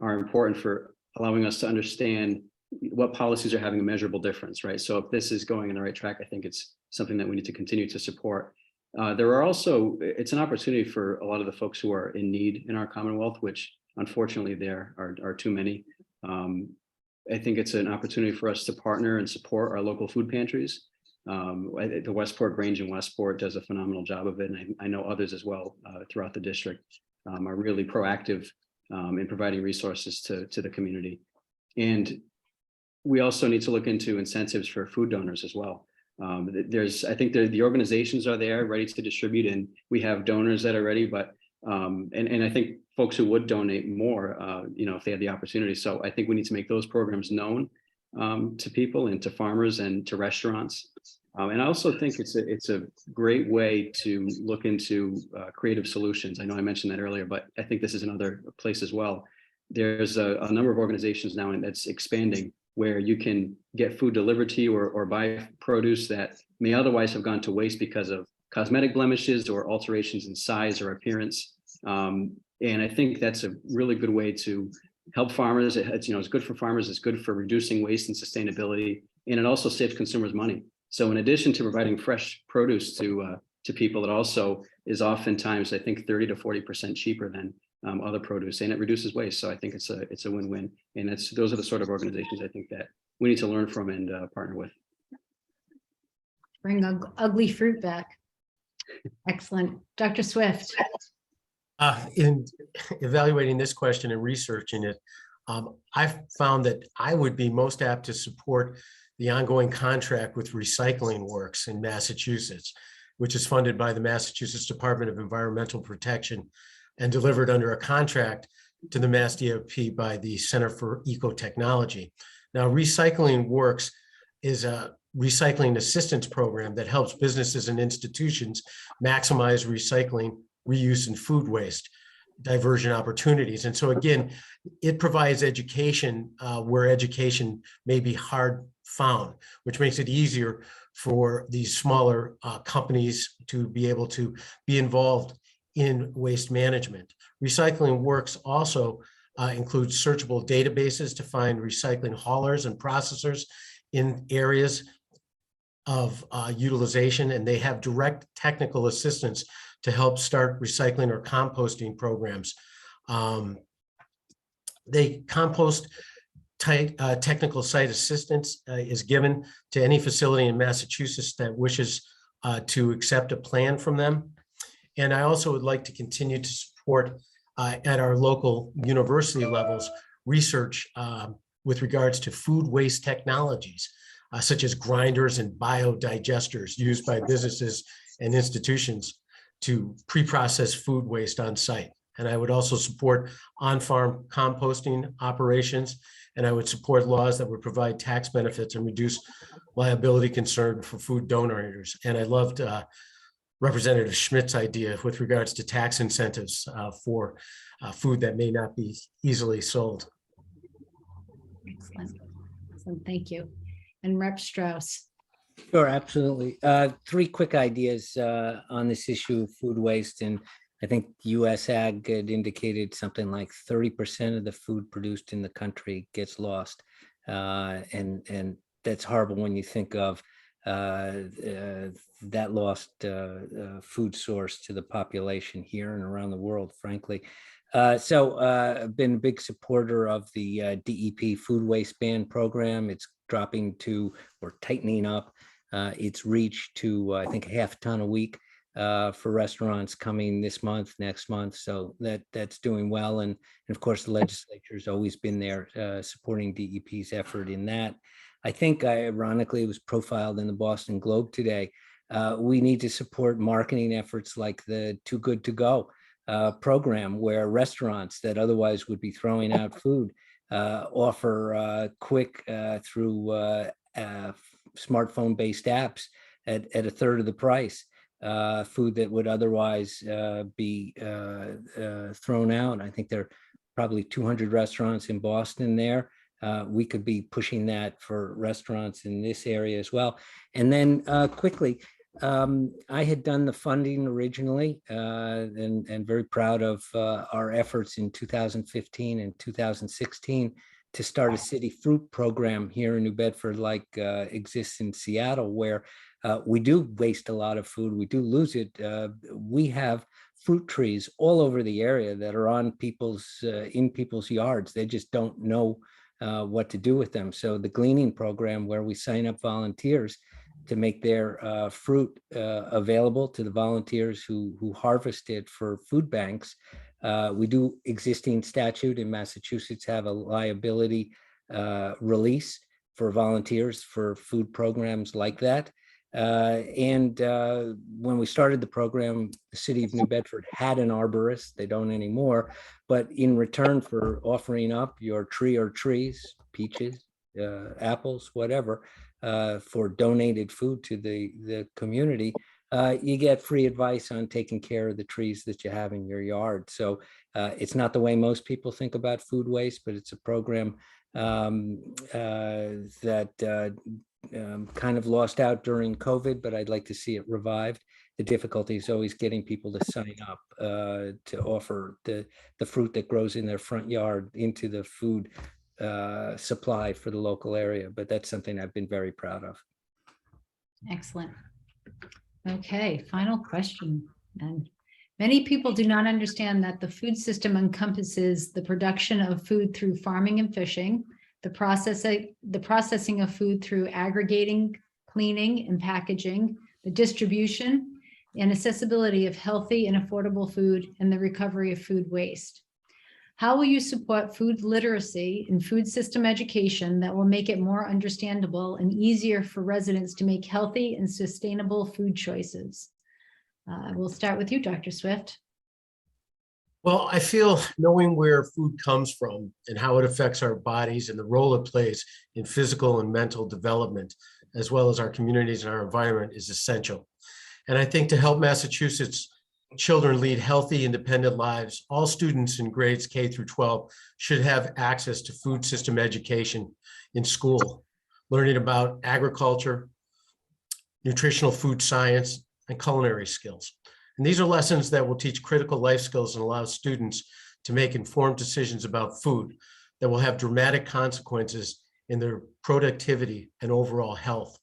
are important for allowing us to understand what policies are having a measurable difference, right? So if this is going in the right track, I think it's something that we need to continue to support. It's an opportunity for a lot of the folks who are in need in our Commonwealth, which unfortunately there are too many. I think it's an opportunity for us to partner and support our local food pantries. The Westport Grange in Westport does a phenomenal job of it, and I know others as well throughout the district are really proactive in providing resources to the community. And we also need to look into incentives for food donors as well. I think the organizations are there ready to distribute, and we have donors that are ready, but and I think folks who would donate more, if they had the opportunity. So I think we need to make those programs known to people and to farmers and to restaurants. And I also think it's a great way to look into creative solutions. I know I mentioned that earlier, but I think this is another place as well. There's a number of organizations now, and that's expanding where you can get food delivered to you or buy produce that may otherwise have gone to waste because of cosmetic blemishes or alterations in size or appearance. And I think that's a really good way to help farmers. It's good for farmers. It's good for reducing waste and sustainability, and it also saves consumers money. So in addition to providing fresh produce to people, it also is oftentimes, I think, 30 to 40% cheaper than other produce, and it reduces waste. So I think it's a win-win. And those are the sort of organizations I think that we need to learn from and partner with. Bring ugly fruit back. Excellent. Dr. Swift. In evaluating this question and researching it, I've found that I would be most apt to support the ongoing contract with Recycling Works in Massachusetts, which is funded by the Massachusetts Department of Environmental Protection and delivered under a contract to the Mass DOT by the Center for Ecotechnology. Now, Recycling Works is a recycling assistance program that helps businesses and institutions maximize recycling, reuse, and food waste diversion opportunities. And so again, it provides education where education may be hard found, which makes it easier for these smaller companies to be able to be involved in waste management. Recycling Works also includes searchable databases to find recycling haulers and processors in areas of utilization, and they have direct technical assistance to help start recycling or composting programs. They compost technical site assistance is given to any facility in Massachusetts that wishes to accept a plan from them. And I also would like to continue to support at our local university levels research with regards to food waste technologies, such as grinders and biodigesters used by businesses and institutions to pre-process food waste on site. And I would also support on-farm composting operations, and I would support laws that would provide tax benefits and reduce liability concern for food donors. And I loved Representative Schmidt's idea with regards to tax incentives for food that may not be easily sold. Excellent. Excellent. Thank you. And Rep. Straus. Sure, absolutely. Three quick ideas on this issue of food waste. And I think US Ag had indicated something like 30% of the food produced in the country gets lost. And that's horrible when you think of that lost food source to the population here and around the world, frankly. So I've been a big supporter of the DEP food waste ban program. It's dropping to or tightening up its reach to, I think, 1/2 ton a week for restaurants coming this month, next month. So that's doing well. And of course, the legislature has always been there supporting DEP's effort in that. I think, ironically, it was profiled in the Boston Globe today. We need to support marketing efforts like the Too Good To Go program, where restaurants that otherwise would be throwing out food offer quick through smartphone-based apps at 1/3 of the price, food that would otherwise be thrown out. I think there are probably 200 restaurants in Boston there. We could be pushing that for restaurants in this area as well. And then quickly, I had done the funding originally and very proud of our efforts in 2015 and 2016 to start a city fruit program here in New Bedford, like exists in Seattle, where we do waste a lot of food. We do lose it. We have fruit trees all over the area that are on in people's yards. They just don't know what to do with them. So the gleaning program, where we sign up volunteers to make their fruit available to the volunteers who harvest it for food banks. We do existing statute in Massachusetts have a liability release for volunteers for food programs like that. And when we started the program, the city of New Bedford had an arborist. They don't anymore. But in return for offering up your tree or trees, peaches, apples, whatever, for donated food to the community, you get free advice on taking care of the trees that you have in your yard. So It's not the way most people think about food waste, but it's a program that kind of lost out during COVID, but I'd like to see it revived. The difficulty is always getting people to sign up to offer the fruit that grows in their front yard into the food supply for the local area. But that's something I've been very proud of. Excellent. Okay, final question. And many people do not understand that the food system encompasses the production of food through farming and fishing, the processing of food through aggregating, cleaning, and packaging, the distribution and accessibility of healthy and affordable food, and the recovery of food waste. How will you support food literacy and food system education that will make it more understandable and easier for residents to make healthy and sustainable food choices? We'll start with you, Dr. Swift. Well, I feel knowing where food comes from and how it affects our bodies and the role it plays in physical and mental development, as well as our communities and our environment, is essential. And I think to help Massachusetts children lead healthy, independent lives, all students in grades K through 12 should have access to food system education in school, learning about agriculture, nutritional food science, and culinary skills. And these are lessons that will teach critical life skills and allow students to make informed decisions about food that will have dramatic consequences in their productivity and overall health.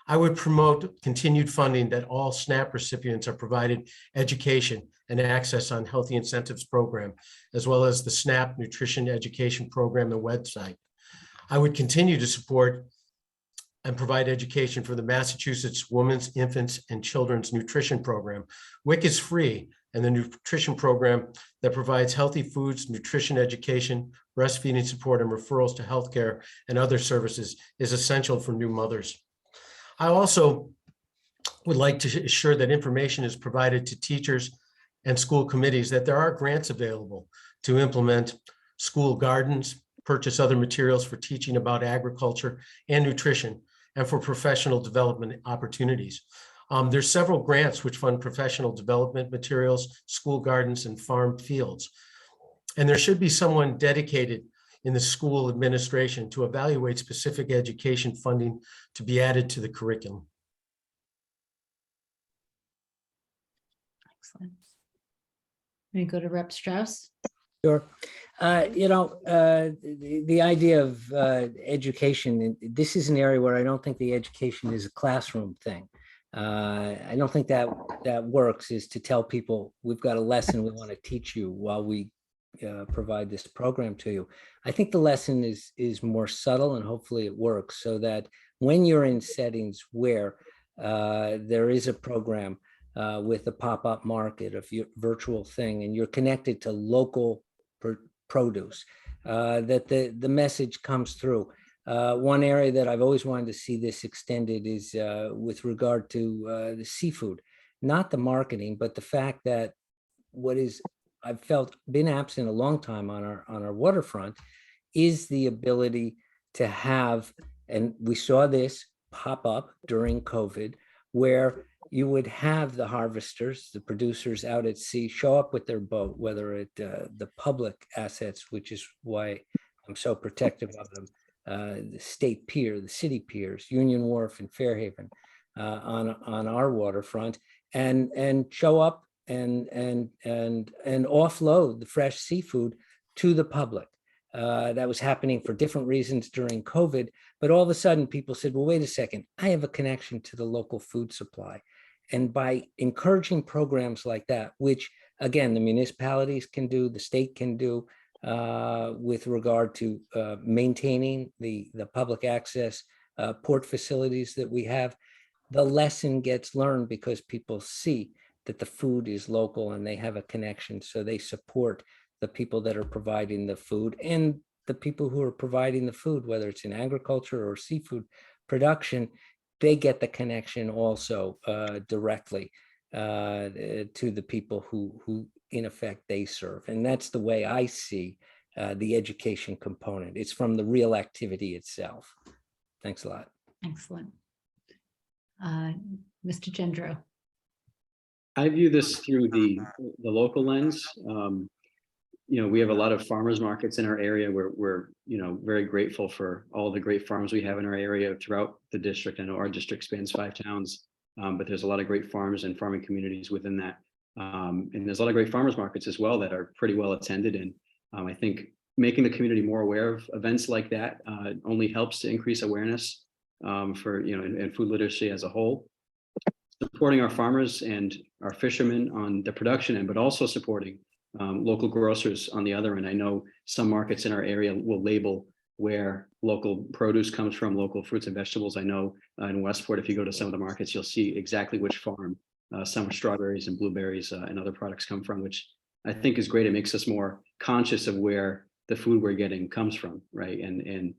I would promote continued funding that all SNAP recipients are provided education and access on Healthy Incentives Program, as well as the SNAP Nutrition Education Program and website. I would continue to support and provide education for the Massachusetts Women's, Infants, and Children's Nutrition Program. WIC is free, and the nutrition program that provides healthy foods, nutrition education, breastfeeding support, and referrals to healthcare and other services is essential for new mothers. I also would like to ensure that information is provided to teachers and school committees that there are grants available to implement school gardens, purchase other materials for teaching about agriculture and nutrition, and for professional development opportunities. There's several grants which fund professional development materials, school gardens, and farm fields. And there should be someone dedicated in the school administration to evaluate specific education funding to be added to the curriculum. Excellent. Let me go to Rep. Straus. Sure. The idea of education, this is an area where I don't think the education is a classroom thing. I don't think that works, is to tell people we've got a lesson we want to teach you while we provide this program to you. I think the lesson is more subtle, and hopefully it works, so that when you're in settings where there is a program with a pop-up market of your virtual thing, and you're connected to local produce, that the message comes through. One area that I've always wanted to see this extended is with regard to the seafood, not the marketing, but the fact that what is I've felt been absent a long time on our waterfront is the ability to have, and we saw this pop up during COVID, where you would have the harvesters, the producers out at sea, show up with their boat, whether at the public assets, which is why I'm so protective of them, the state pier, the city piers, Union Wharf and Fairhaven on our waterfront, and show up and offload the fresh seafood to the public. That was happening for different reasons during COVID, but all of a sudden people said, well, wait a second, I have a connection to the local food supply. And by encouraging programs like that, which again, the municipalities can do, the state can do, with regard to maintaining the public access port facilities that we have, the lesson gets learned because people see that the food is local and they have a connection. So they support the people that are providing the food, and the people who are providing the food, whether it's in agriculture or seafood production, they get the connection also directly to the people who in effect they serve. And that's the way I see the education component. It's from the real activity itself. Thanks a lot. Excellent. Mr. Gendreau. I view this through the local lens. we have a lot of farmers markets in our area. We're very grateful for all the great farms we have in our area throughout the district. I know our district spans 5 towns, but there's a lot of great farms and farming communities within that. And there's a lot of great farmers markets as well that are pretty well attended. And I think making the community more aware of events like that only helps to increase awareness for, and food literacy as a whole. Supporting our farmers and our fishermen on the production end, but also supporting local grocers on the other end. I know some markets in our area will label where local produce comes from, local fruits and vegetables. I know in Westport, if you go to some of the markets, you'll see exactly which farm some strawberries and blueberries and other products come from, which I think is great. It makes us more conscious of where the food we're getting comes from, right? And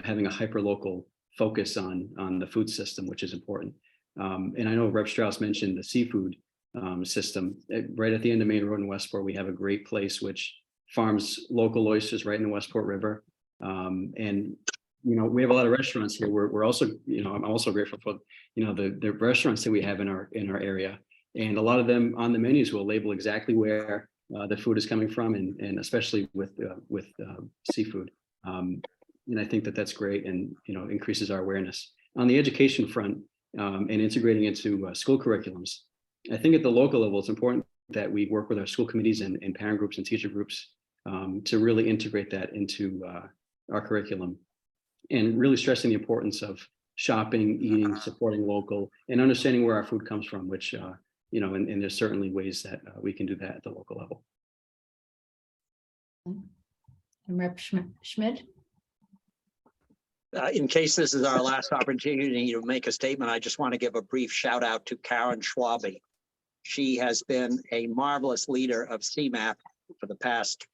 having a hyper local focus on the food system, which is important. And I know Rep. Straus mentioned the seafood system. Right at the end of Main Road in Westport, we have a great place which farms local oysters right in the Westport River. And we have a lot of restaurants here. We're also, I'm also grateful for the restaurants that we have in our area, and a lot of them on the menus will label exactly where the food is coming from, and especially with seafood. And I think that's great, and increases our awareness on the education front, and integrating into school curriculums. I think at the local level, it's important that we work with our school committees and parent groups and teacher groups to really integrate that into our curriculum, and really stressing the importance of shopping, eating, supporting local, and understanding where our food comes from, which, and there's certainly ways that we can do that at the local level. And Rep. Schmid? In case this is our last opportunity to make a statement, I just want to give a brief shout out to Karen Schwabe. She has been a marvelous leader of SEMAP for the past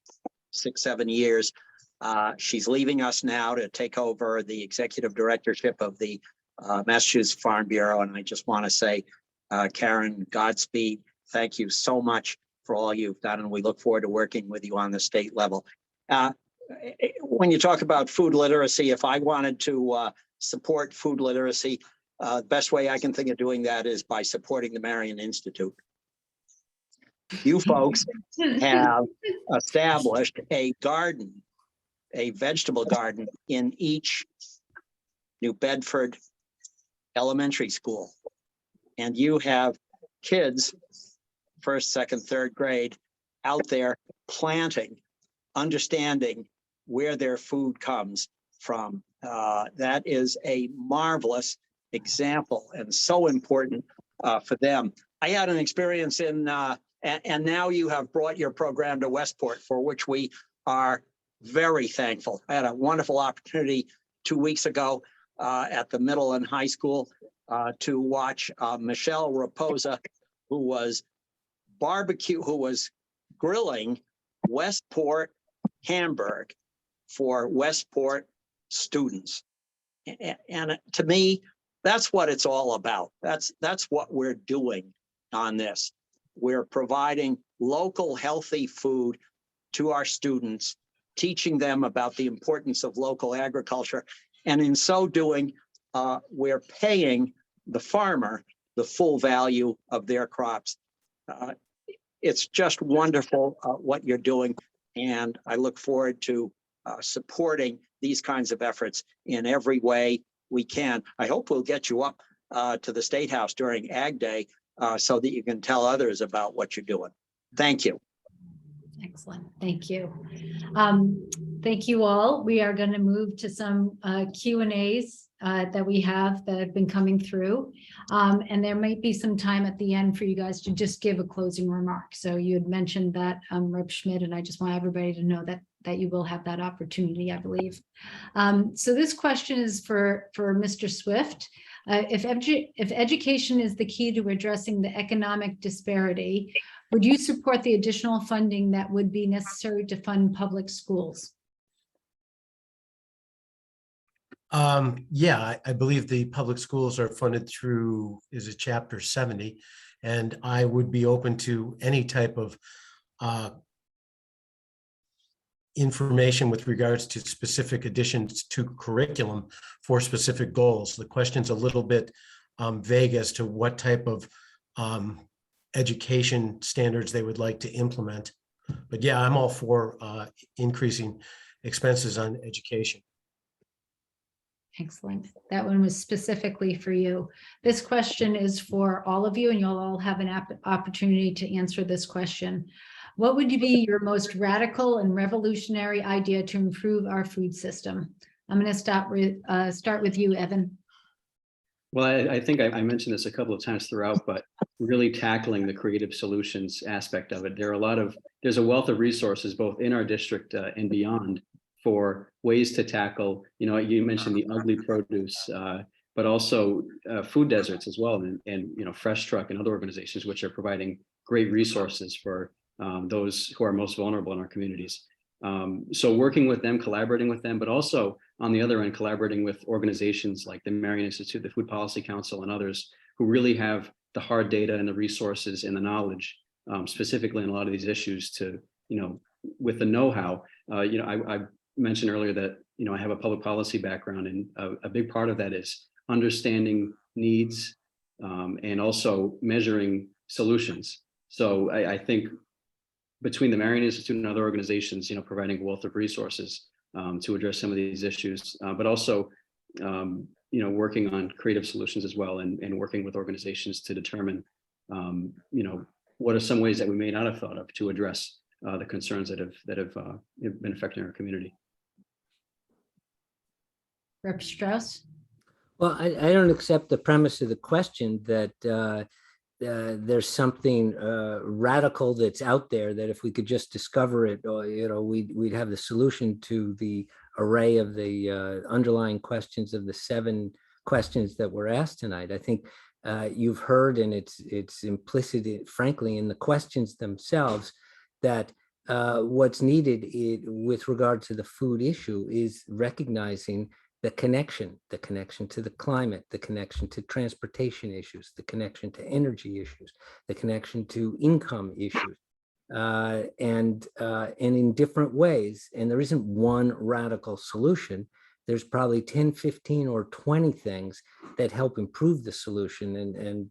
6-7 years. She's leaving us now to take over the executive directorship of the Massachusetts Farm Bureau. And I just want to say, Karen, Godspeed. Thank you so much for all you've done. And we look forward to working with you on the state level. When you talk about food literacy, if I wanted to support food literacy, the best way I can think of doing that is by supporting the Marion Institute. You folks have established a garden, a vegetable garden in each New Bedford elementary school. And you have kids, 1st, 2nd, 3rd grade, out there planting, understanding where their food comes from. That is a marvelous example and so important for them. I had an experience in, and now you have brought your program to Westport, for which we are very thankful. I had a wonderful opportunity 2 weeks ago at the middle and high school to watch Michelle Raposa, who was grilling Westport Hamburg for Westport students. And to me, that's what it's all about. That's what we're doing on this. We're providing local healthy food to our students, teaching them about the importance of local agriculture. And in so doing, we're paying the farmer the full value of their crops. It's just wonderful what you're doing. And I look forward to supporting these kinds of efforts in every way we can. I hope we'll get you up to the State House during Ag Day so that you can tell others about what you're doing. Thank you. Excellent. Thank you. Thank you all. We are going to move to some Q&As that we have that have been coming through. And there might be some time at the end for you guys to just give a closing remark. So you had mentioned that, Rep. Schmid, and I just want everybody to know that you will have that opportunity, I believe. So this question is for Mr. Swift. If education is the key to addressing the economic disparity, would you support the additional funding that would be necessary to fund public schools? Yeah, I believe the public schools are funded through, is it Chapter 70? And I would be open to any type of information with regards to specific additions to curriculum for specific goals. The question's a little bit vague as to what type of education standards they would like to implement. But yeah, I'm all for increasing expenses on education. Excellent. That one was specifically for you. This question is for all of you, and you'll all have an opportunity to answer this question. What would be your most radical and revolutionary idea to improve our food system? I'm going to start with you, Evan. Well, I think I mentioned this a couple of times throughout, but really tackling the creative solutions aspect of it. There's a wealth of resources both in our district and beyond for ways to tackle, you mentioned the ugly produce, but also food deserts as well, and Fresh Truck and other organizations which are providing great resources for those who are most vulnerable in our communities. So working with them, collaborating with them, but also on the other end, collaborating with organizations like the Marion Institute, the Food Policy Council, and others who really have the hard data and the resources and the knowledge, specifically in a lot of these issues to, with the know-how. I mentioned earlier that, I have a public policy background, and a big part of that is understanding needs and also measuring solutions. So I think between the Marion Institute and other organizations, providing a wealth of resources to address some of these issues, but also, working on creative solutions as well, and working with organizations to determine, what are some ways that we may not have thought of to address the concerns that have been affecting our community. Rep. Straus. Well, I don't accept the premise of the question that there's something radical that's out there that if we could just discover it, we'd have the solution to the array of the underlying questions of the 7 questions that were asked tonight. I think you've heard, and it's implicit, frankly, in the questions themselves, that what's needed with regard to the food issue is recognizing the connection to the climate, the connection to transportation issues, the connection to energy issues, the connection to income issues, and in different ways. And there isn't one radical solution. There's probably 10, 15, or 20 things that help improve the solution. And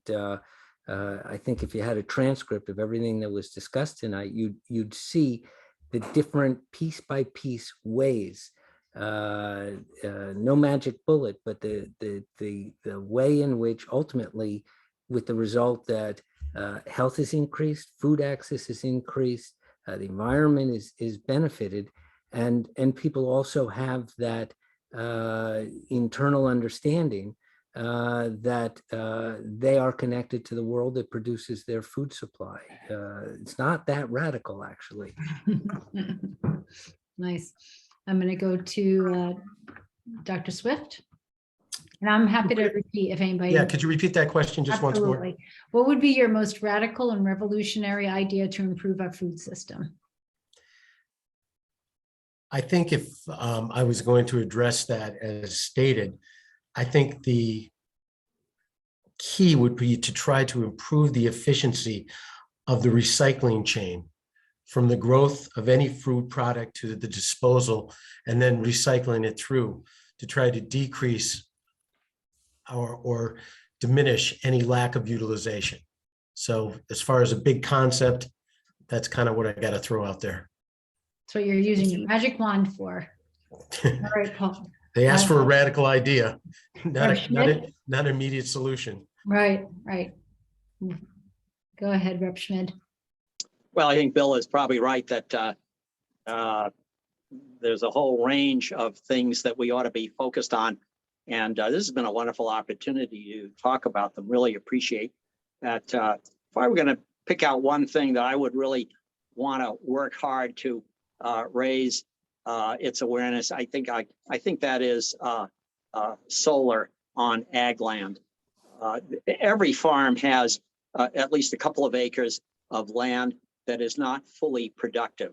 I think if you had a transcript of everything that was discussed tonight, you'd see the different piece by piece ways. No magic bullet, but the way in which ultimately, with the result that health is increased, food access is increased, the environment is benefited, and people also have that internal understanding that they are connected to the world that produces their food supply. It's not that radical, actually. Nice. I'm going to go to Dr. Swift. And I'm happy to repeat if anybody. Yeah, could you repeat that question just once more? Absolutely. What would be your most radical and revolutionary idea to improve our food system? I think if I was going to address that as stated, I think the key would be to try to improve the efficiency of the recycling chain, from the growth of any food product to the disposal, and then recycling it through to try to decrease or diminish any lack of utilization. So as far as a big concept, that's kind of what I got to throw out there. That's what you're using your magic wand for. All right, Paul. They asked for a radical idea, not an immediate solution. Right. Go ahead, Rep. Schmid. Well, I think Bill is probably right that there's a whole range of things that we ought to be focused on. And this has been a wonderful opportunity to talk about them. Really appreciate that. If I were going to pick out one thing that I would really want to work hard to raise its awareness, I think that is solar on ag land. Every farm has at least a couple of acres of land that is not fully productive.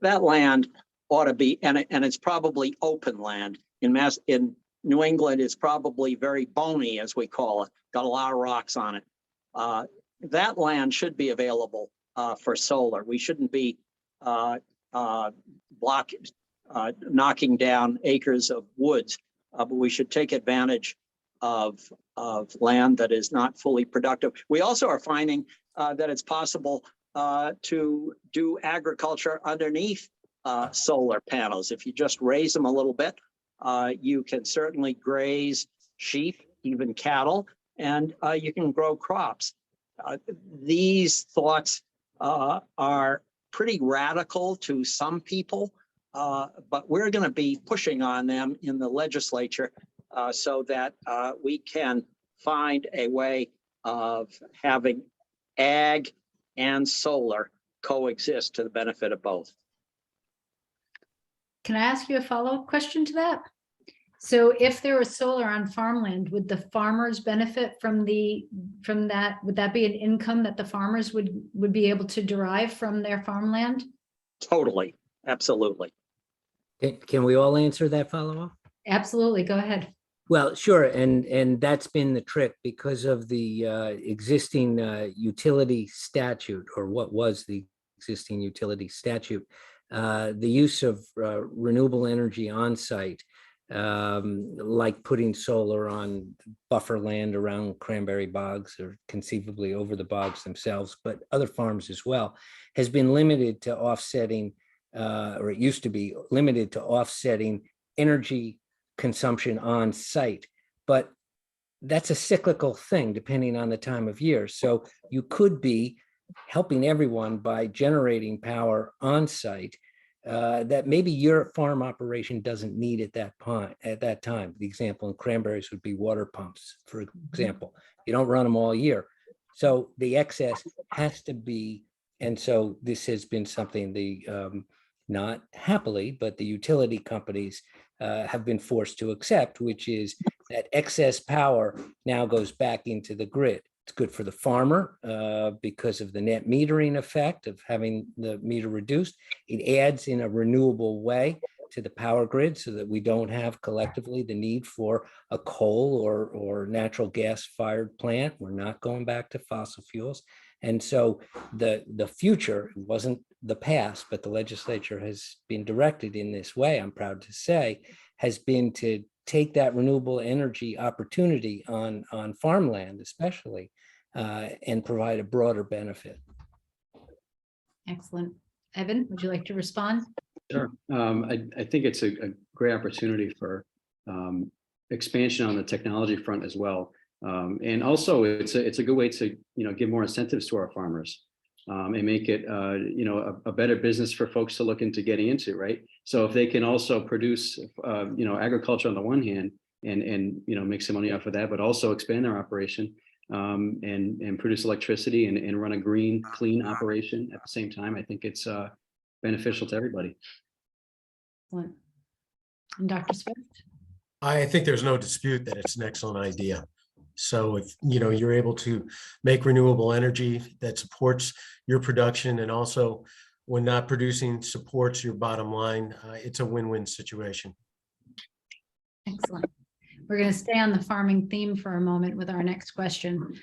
That land ought to be, and it's probably open land. In New England, it's probably very bony, as we call it, got a lot of rocks on it. That land should be available for solar. We shouldn't be knocking down acres of woods, but we should take advantage of land that is not fully productive. We also are finding that it's possible to do agriculture underneath solar panels. If you just raise them a little bit, you can certainly graze sheep, even cattle, and you can grow crops. These thoughts are pretty radical to some people, but we're going to be pushing on them in the legislature so that we can find a way of having ag and solar coexist to the benefit of both. Can I ask you a follow-up question to that? So if there was solar on farmland, would the farmers benefit from that? Would that be an income that the farmers would be able to derive from their farmland? Totally, absolutely. Can we all answer that follow-up? Absolutely, go ahead. Well, sure, and that's been the trick because of the existing utility statute, or what was the existing utility statute. The use of renewable energy on site, like putting solar on buffer land around cranberry bogs or conceivably over the bogs themselves, but other farms as well, has been limited to offsetting, or it used to be limited to offsetting energy consumption on site. But that's a cyclical thing depending on the time of year. So you could be helping everyone by generating power on site that maybe your farm operation doesn't need at that time. The example in cranberries would be water pumps, for example. You don't run them all year. So the excess has to be, and so this has been something not happily, but the utility companies have been forced to accept, which is that excess power now goes back into the grid. It's good for the farmer because of the net metering effect of having the meter reduced. It adds in a renewable way to the power grid so that we don't have collectively the need for a coal or natural gas fired plant. We're not going back to fossil fuels. And so the future wasn't the past, but the legislature has been directed in this way, I'm proud to say, has been to take that renewable energy opportunity on farmland especially, and provide a broader benefit. Excellent. Evan, would you like to respond? Sure. I think it's a great opportunity for expansion on the technology front as well. And also it's a good way to, give more incentives to our farmers and make it, a better business for folks to look into getting into, right? So if they can also produce, agriculture on the one hand and make some money off of that, but also expand their operation and produce electricity and run a green, clean operation at the same time, I think it's beneficial to everybody. Excellent. And Dr. Swift? I think there's no dispute that it's an excellent idea. So if you're able to make renewable energy that supports your production and also when not producing supports your bottom line, it's a win-win situation. Excellent. We're going to stay on the farming theme for a moment with our next question.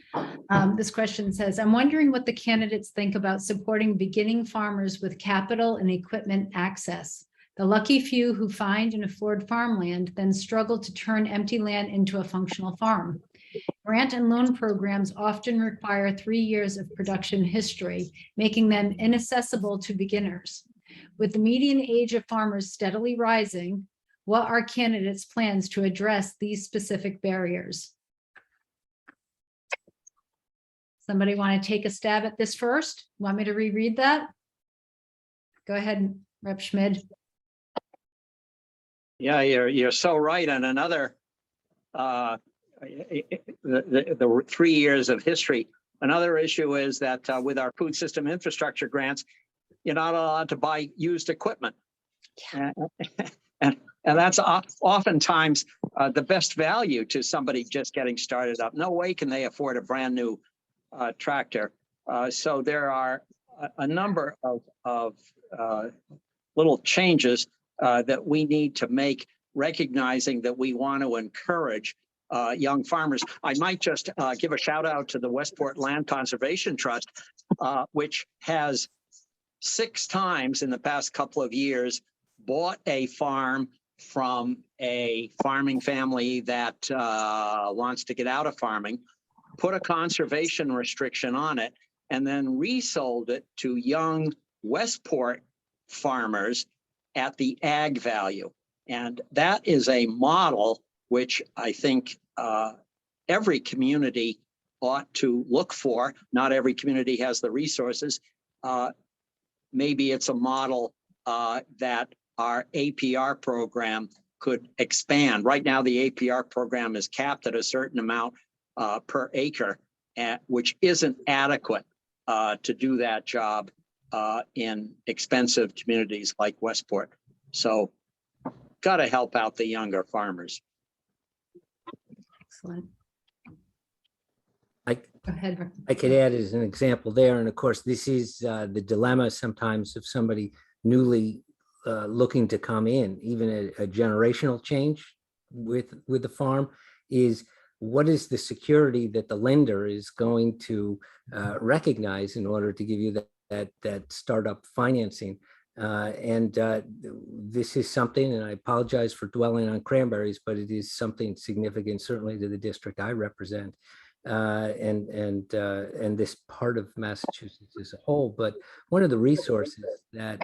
This question says, I'm wondering what the candidates think about supporting beginning farmers with capital and equipment access. The lucky few who find and afford farmland then struggle to turn empty land into a functional farm. Grant and loan programs often require 3 years of production history, making them inaccessible to beginners. With the median age of farmers steadily rising, what are candidates' plans to address these specific barriers? Somebody want to take a stab at this first? Want me to reread that? Go ahead, Rep. Schmid. Yeah, you're so right. And another, the 3 years of history. Another issue is that with our food system infrastructure grants, you're not allowed to buy used equipment. Yeah. And that's oftentimes the best value to somebody just getting started up. No way can they afford a brand new tractor. So there are a number of little changes that we need to make, recognizing that we want to encourage young farmers. I might just give a shout out to the Westport Land Conservation Trust, which has 6 times in the past couple of years bought a farm from a farming family that wants to get out of farming, put a conservation restriction on it, and then resold it to young Westport farmers at the ag value. And that is a model which I think every community ought to look for. Not every community has the resources. Maybe it's a model that our APR program could expand. Right now, the APR program is capped at a certain amount per acre, which isn't adequate to do that job in expensive communities like Westport. So got to help out the younger farmers. Excellent. I, Go ahead. I could add as an example there, and of course, this is the dilemma sometimes of somebody newly looking to come in, even a generational change with the farm, is what is the security that the lender is going to recognize in order to give you that startup financing. This is something, and I apologize for dwelling on cranberries, but it is something significant, certainly to the district I represent, and this part of Massachusetts as a whole. But one of the resources that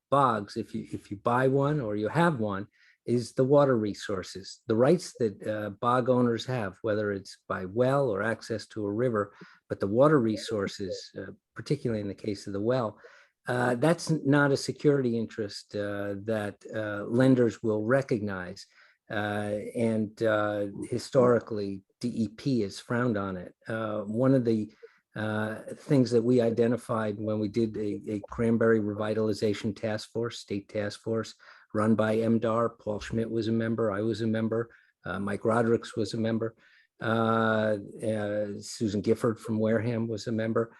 bogs, if you buy one or you have one, is the water resources, the rights that bog owners have, whether it's by well or access to a river, but the water resources, particularly in the case of the well, that's not a security interest that lenders will recognize. Historically, DEP is frowned on it. One of the things that we identified when we did a cranberry revitalization task force, state task force, run by MDAR, Paul Schmid was a member, I was a member, Mike Rodericks was a member, Susan Gifford from Wareham was a member.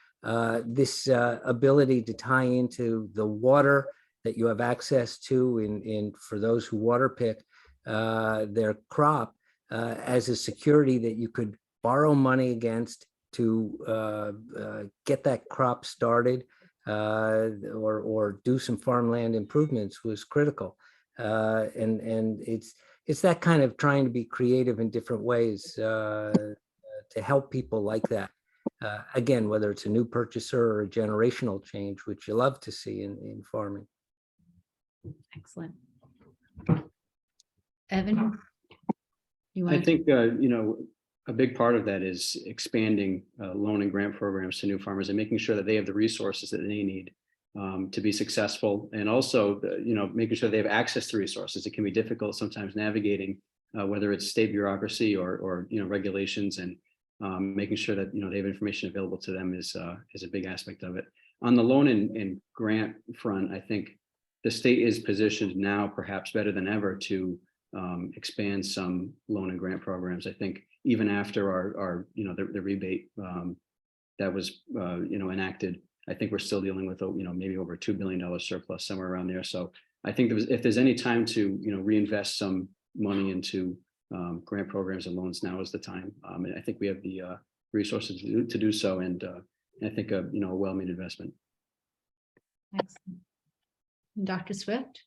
This ability to tie into the water that you have access to for those who water pick their crop as a security that you could borrow money against to get that crop started or do some farmland improvements was critical. And it's that kind of trying to be creative in different ways to help people like that. Again, whether it's a new purchaser or a generational change, which you love to see in farming. Excellent. Evan? I think, a big part of that is expanding loan and grant programs to new farmers and making sure that they have the resources that they need to be successful. And also, making sure they have access to resources. It can be difficult sometimes navigating whether it's state bureaucracy or regulations, and making sure that they have information available to them is a big aspect of it. On the loan and grant front, I think the state is positioned now perhaps better than ever to expand some loan and grant programs. I think even after our the rebate that was enacted, I think we're still dealing with maybe over $2 billion surplus, somewhere around there. So I think if there's any time to reinvest some money into grant programs and loans, now is the time. And I think we have the resources to do so, and I think a well-made investment. Excellent. Dr. Swift?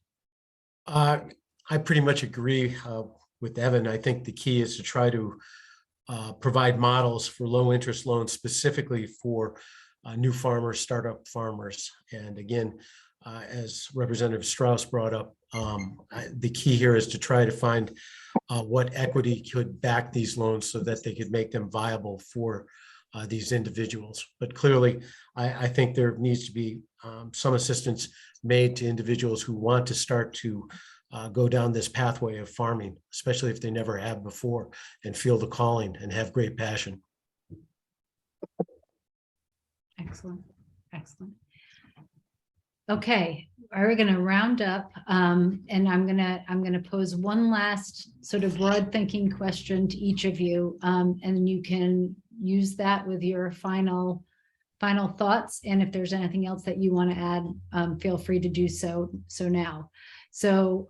I pretty much agree with Evan. I think the key is to try to provide models for low interest loans specifically for new farmers, startup farmers. And again, as Representative Straus brought up, the key here is to try to find what equity could back these loans so that they could make them viable for these individuals. But clearly, I think there needs to be some assistance made to individuals who want to start to go down this pathway of farming, especially if they never have before and feel the calling and have great passion. Excellent. Excellent. Okay, we're going to round up, and I'm going to pose one last sort of broad thinking question to each of you, and you can use that with your final thoughts. And if there's anything else that you want to add, feel free to do so now. So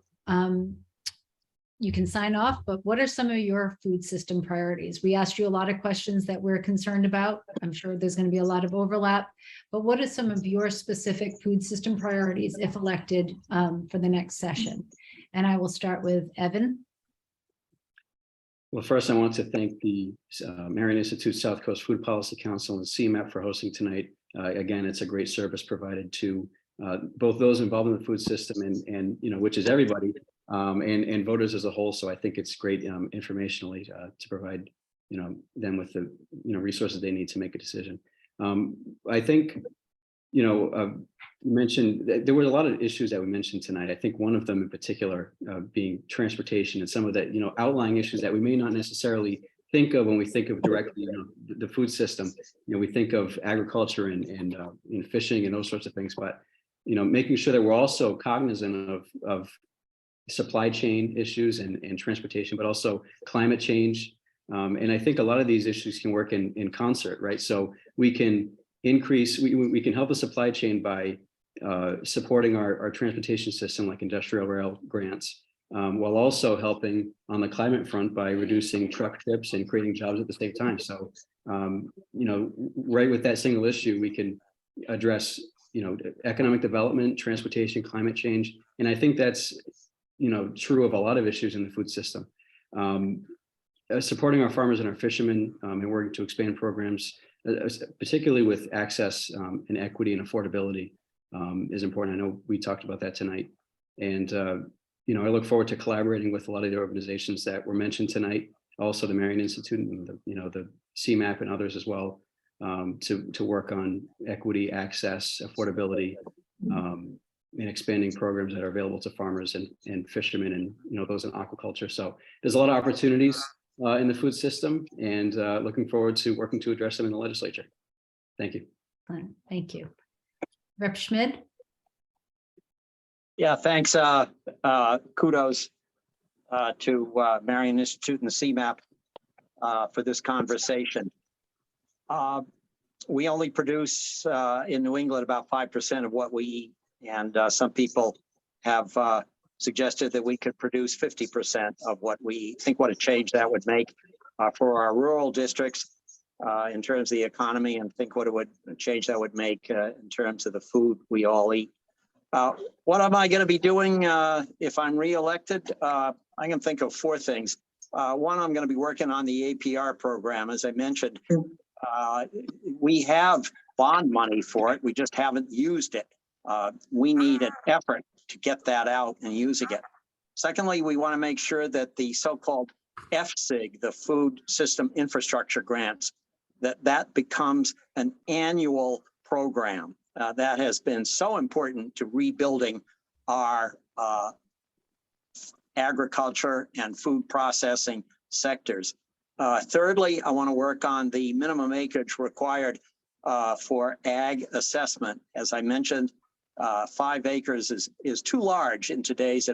you can sign off, but what are some of your food system priorities? We asked you a lot of questions that we're concerned about. I'm sure there's going to be a lot of overlap, but what are some of your specific food system priorities if elected for the next session? And I will start with Evan. Well, first, I want to thank the Marion Institute Southcoast Food Policy Council and SEMAP for hosting tonight. Again, it's a great service provided to both those involved in the food system and which is everybody, and voters as a whole. So I think it's great informationally to provide them with the resources they need to make a decision. I think you mentioned that there were a lot of issues that we mentioned tonight. I think one of them in particular being transportation and some of that outlying issues that we may not necessarily think of when we think of directly the food system. We think of agriculture and fishing and those sorts of things, but making sure that we're also cognizant of supply chain issues and transportation, but also climate change. And I think a lot of these issues can work in concert, right? So we can increase, we can help the supply chain by supporting our transportation system like industrial rail grants, while also helping on the climate front by reducing truck trips and creating jobs at the same time. So, right with that single issue, we can address, economic development, transportation, climate change. And I think that's, true of a lot of issues in the food system. Supporting our farmers and our fishermen and working to expand programs, particularly with access and equity and affordability is important. I know we talked about that tonight. And, I look forward to collaborating with a lot of the organizations that were mentioned tonight, also the Marion Institute and the SEMAP and others as well, to work on equity, access, affordability, and expanding programs that are available to farmers and fishermen and those in aquaculture. So there's a lot of opportunities in the food system, and looking forward to working to address them in the legislature. Thank you. Thank you. Rep. Schmid. Yeah, thanks. Kudos to Marion Institute and the CMAP for this conversation. We only produce in New England about 5% of what we eat, and some people have suggested that we could produce 50% of what we eat. Think what a change that would make for our rural districts in terms of the economy, and think what a change that would make in terms of the food we all eat. What am I going to be doing if I'm reelected? I can think of four things. One, I'm going to be working on the APR program. As I mentioned, we have bond money for it. We just haven't used it. We need an effort to get that out and using it. Secondly, we want to make sure that the so-called FSIG, the Food System Infrastructure Grants, that becomes an annual program. That has been so important to rebuilding our agriculture and food processing sectors. Thirdly, I want to work on the minimum acreage required for ag assessment. As I mentioned, 5 acres is too large in today's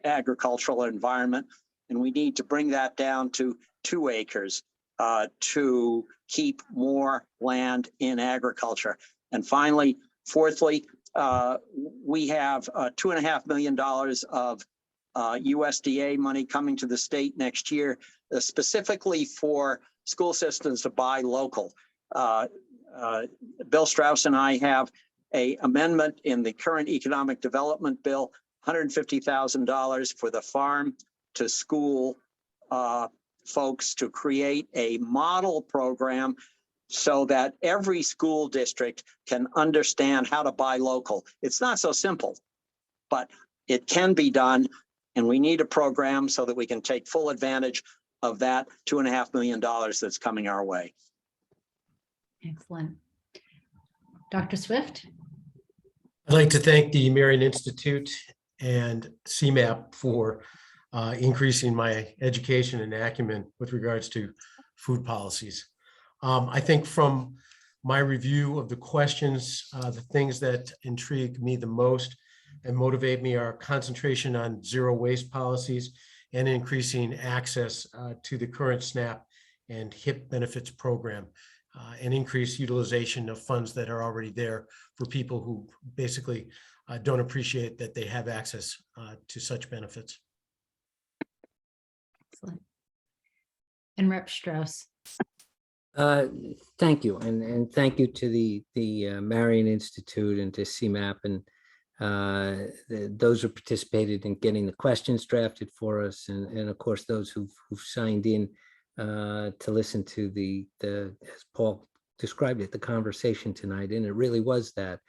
agricultural environment, and we need to bring that down to 2 acres to keep more land in agriculture. And finally, fourthly, we have $2.5 million of USDA money coming to the state next year, specifically for school systems to buy local. Bill Straus and I have an amendment in the current economic development bill, $150,000 for the farm to school folks to create a model program so that every school district can understand how to buy local. It's not so simple, but it can be done, and we need a program so that we can take full advantage of that $2.5 million that's coming our way. Excellent. Dr. Swift. I'd like to thank the Marion Institute and CMAP for increasing my education and acumen with regards to food policies. I think from my review of the questions, the things that intrigue me the most and motivate me are concentration on zero waste policies and increasing access to the current SNAP and HIP benefits program, and increased utilization of funds that are already there for people who basically don't appreciate that they have access to such benefits. Excellent. And Rep. Straus. Thank you, and thank you to the Marion Institute and to CMAP, and Those who participated in getting the questions drafted for us, and of course, those who've signed in to listen to the, as Paul described it, the conversation tonight. And it really was that,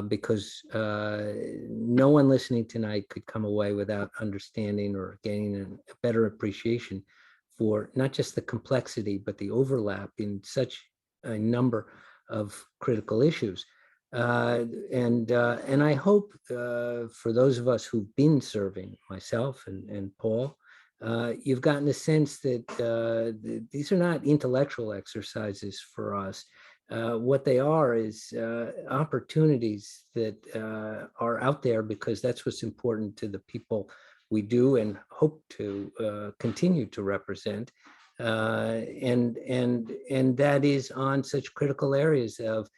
because no one listening tonight could come away without understanding or gaining a better appreciation for not just the complexity, but the overlap in such a number of critical issues. And I hope for those of us who've been serving, myself and Paul, you've gotten a sense that these are not intellectual exercises for us. What they are is opportunities that are out there because that's what's important to the people we do and hope to continue to represent. And that is on such critical areas of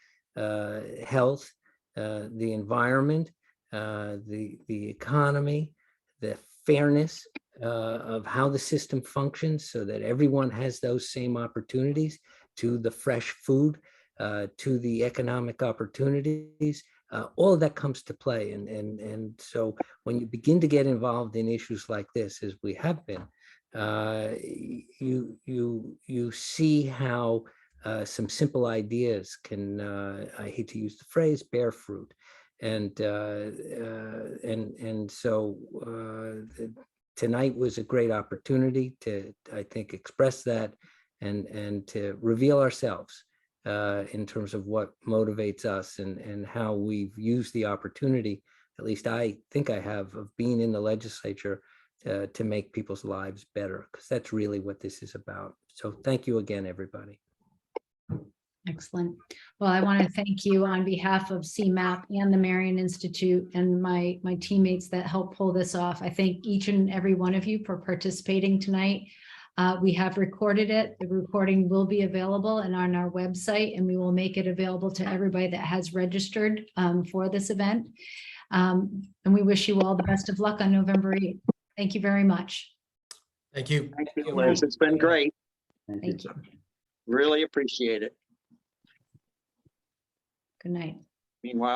health, the environment, the economy, the fairness of how the system functions so that everyone has those same opportunities, to the fresh food, to the economic opportunities. All of that comes to play. And so when you begin to get involved in issues like this, as we have been, you see how some simple ideas can, I hate to use the phrase, bear fruit. And so tonight was a great opportunity to, I think, express that and to reveal ourselves in terms of what motivates us and how we've used the opportunity, at least I think I have, of being in the legislature to make people's lives better, because that's really what this is about. So thank you again, everybody. Excellent. Well, I want to thank you on behalf of CMAP and the Marion Institute and my teammates that helped pull this off. I thank each and every one of you for participating tonight. We have recorded it. The recording will be available and on our website, and we will make it available to everybody that has registered for this event. And we wish you all the best of luck on November 8th. Thank you very much. Thank you. Thank you, Liz. It's been great. Thank you. Really appreciate it. Good night. Meanwhile,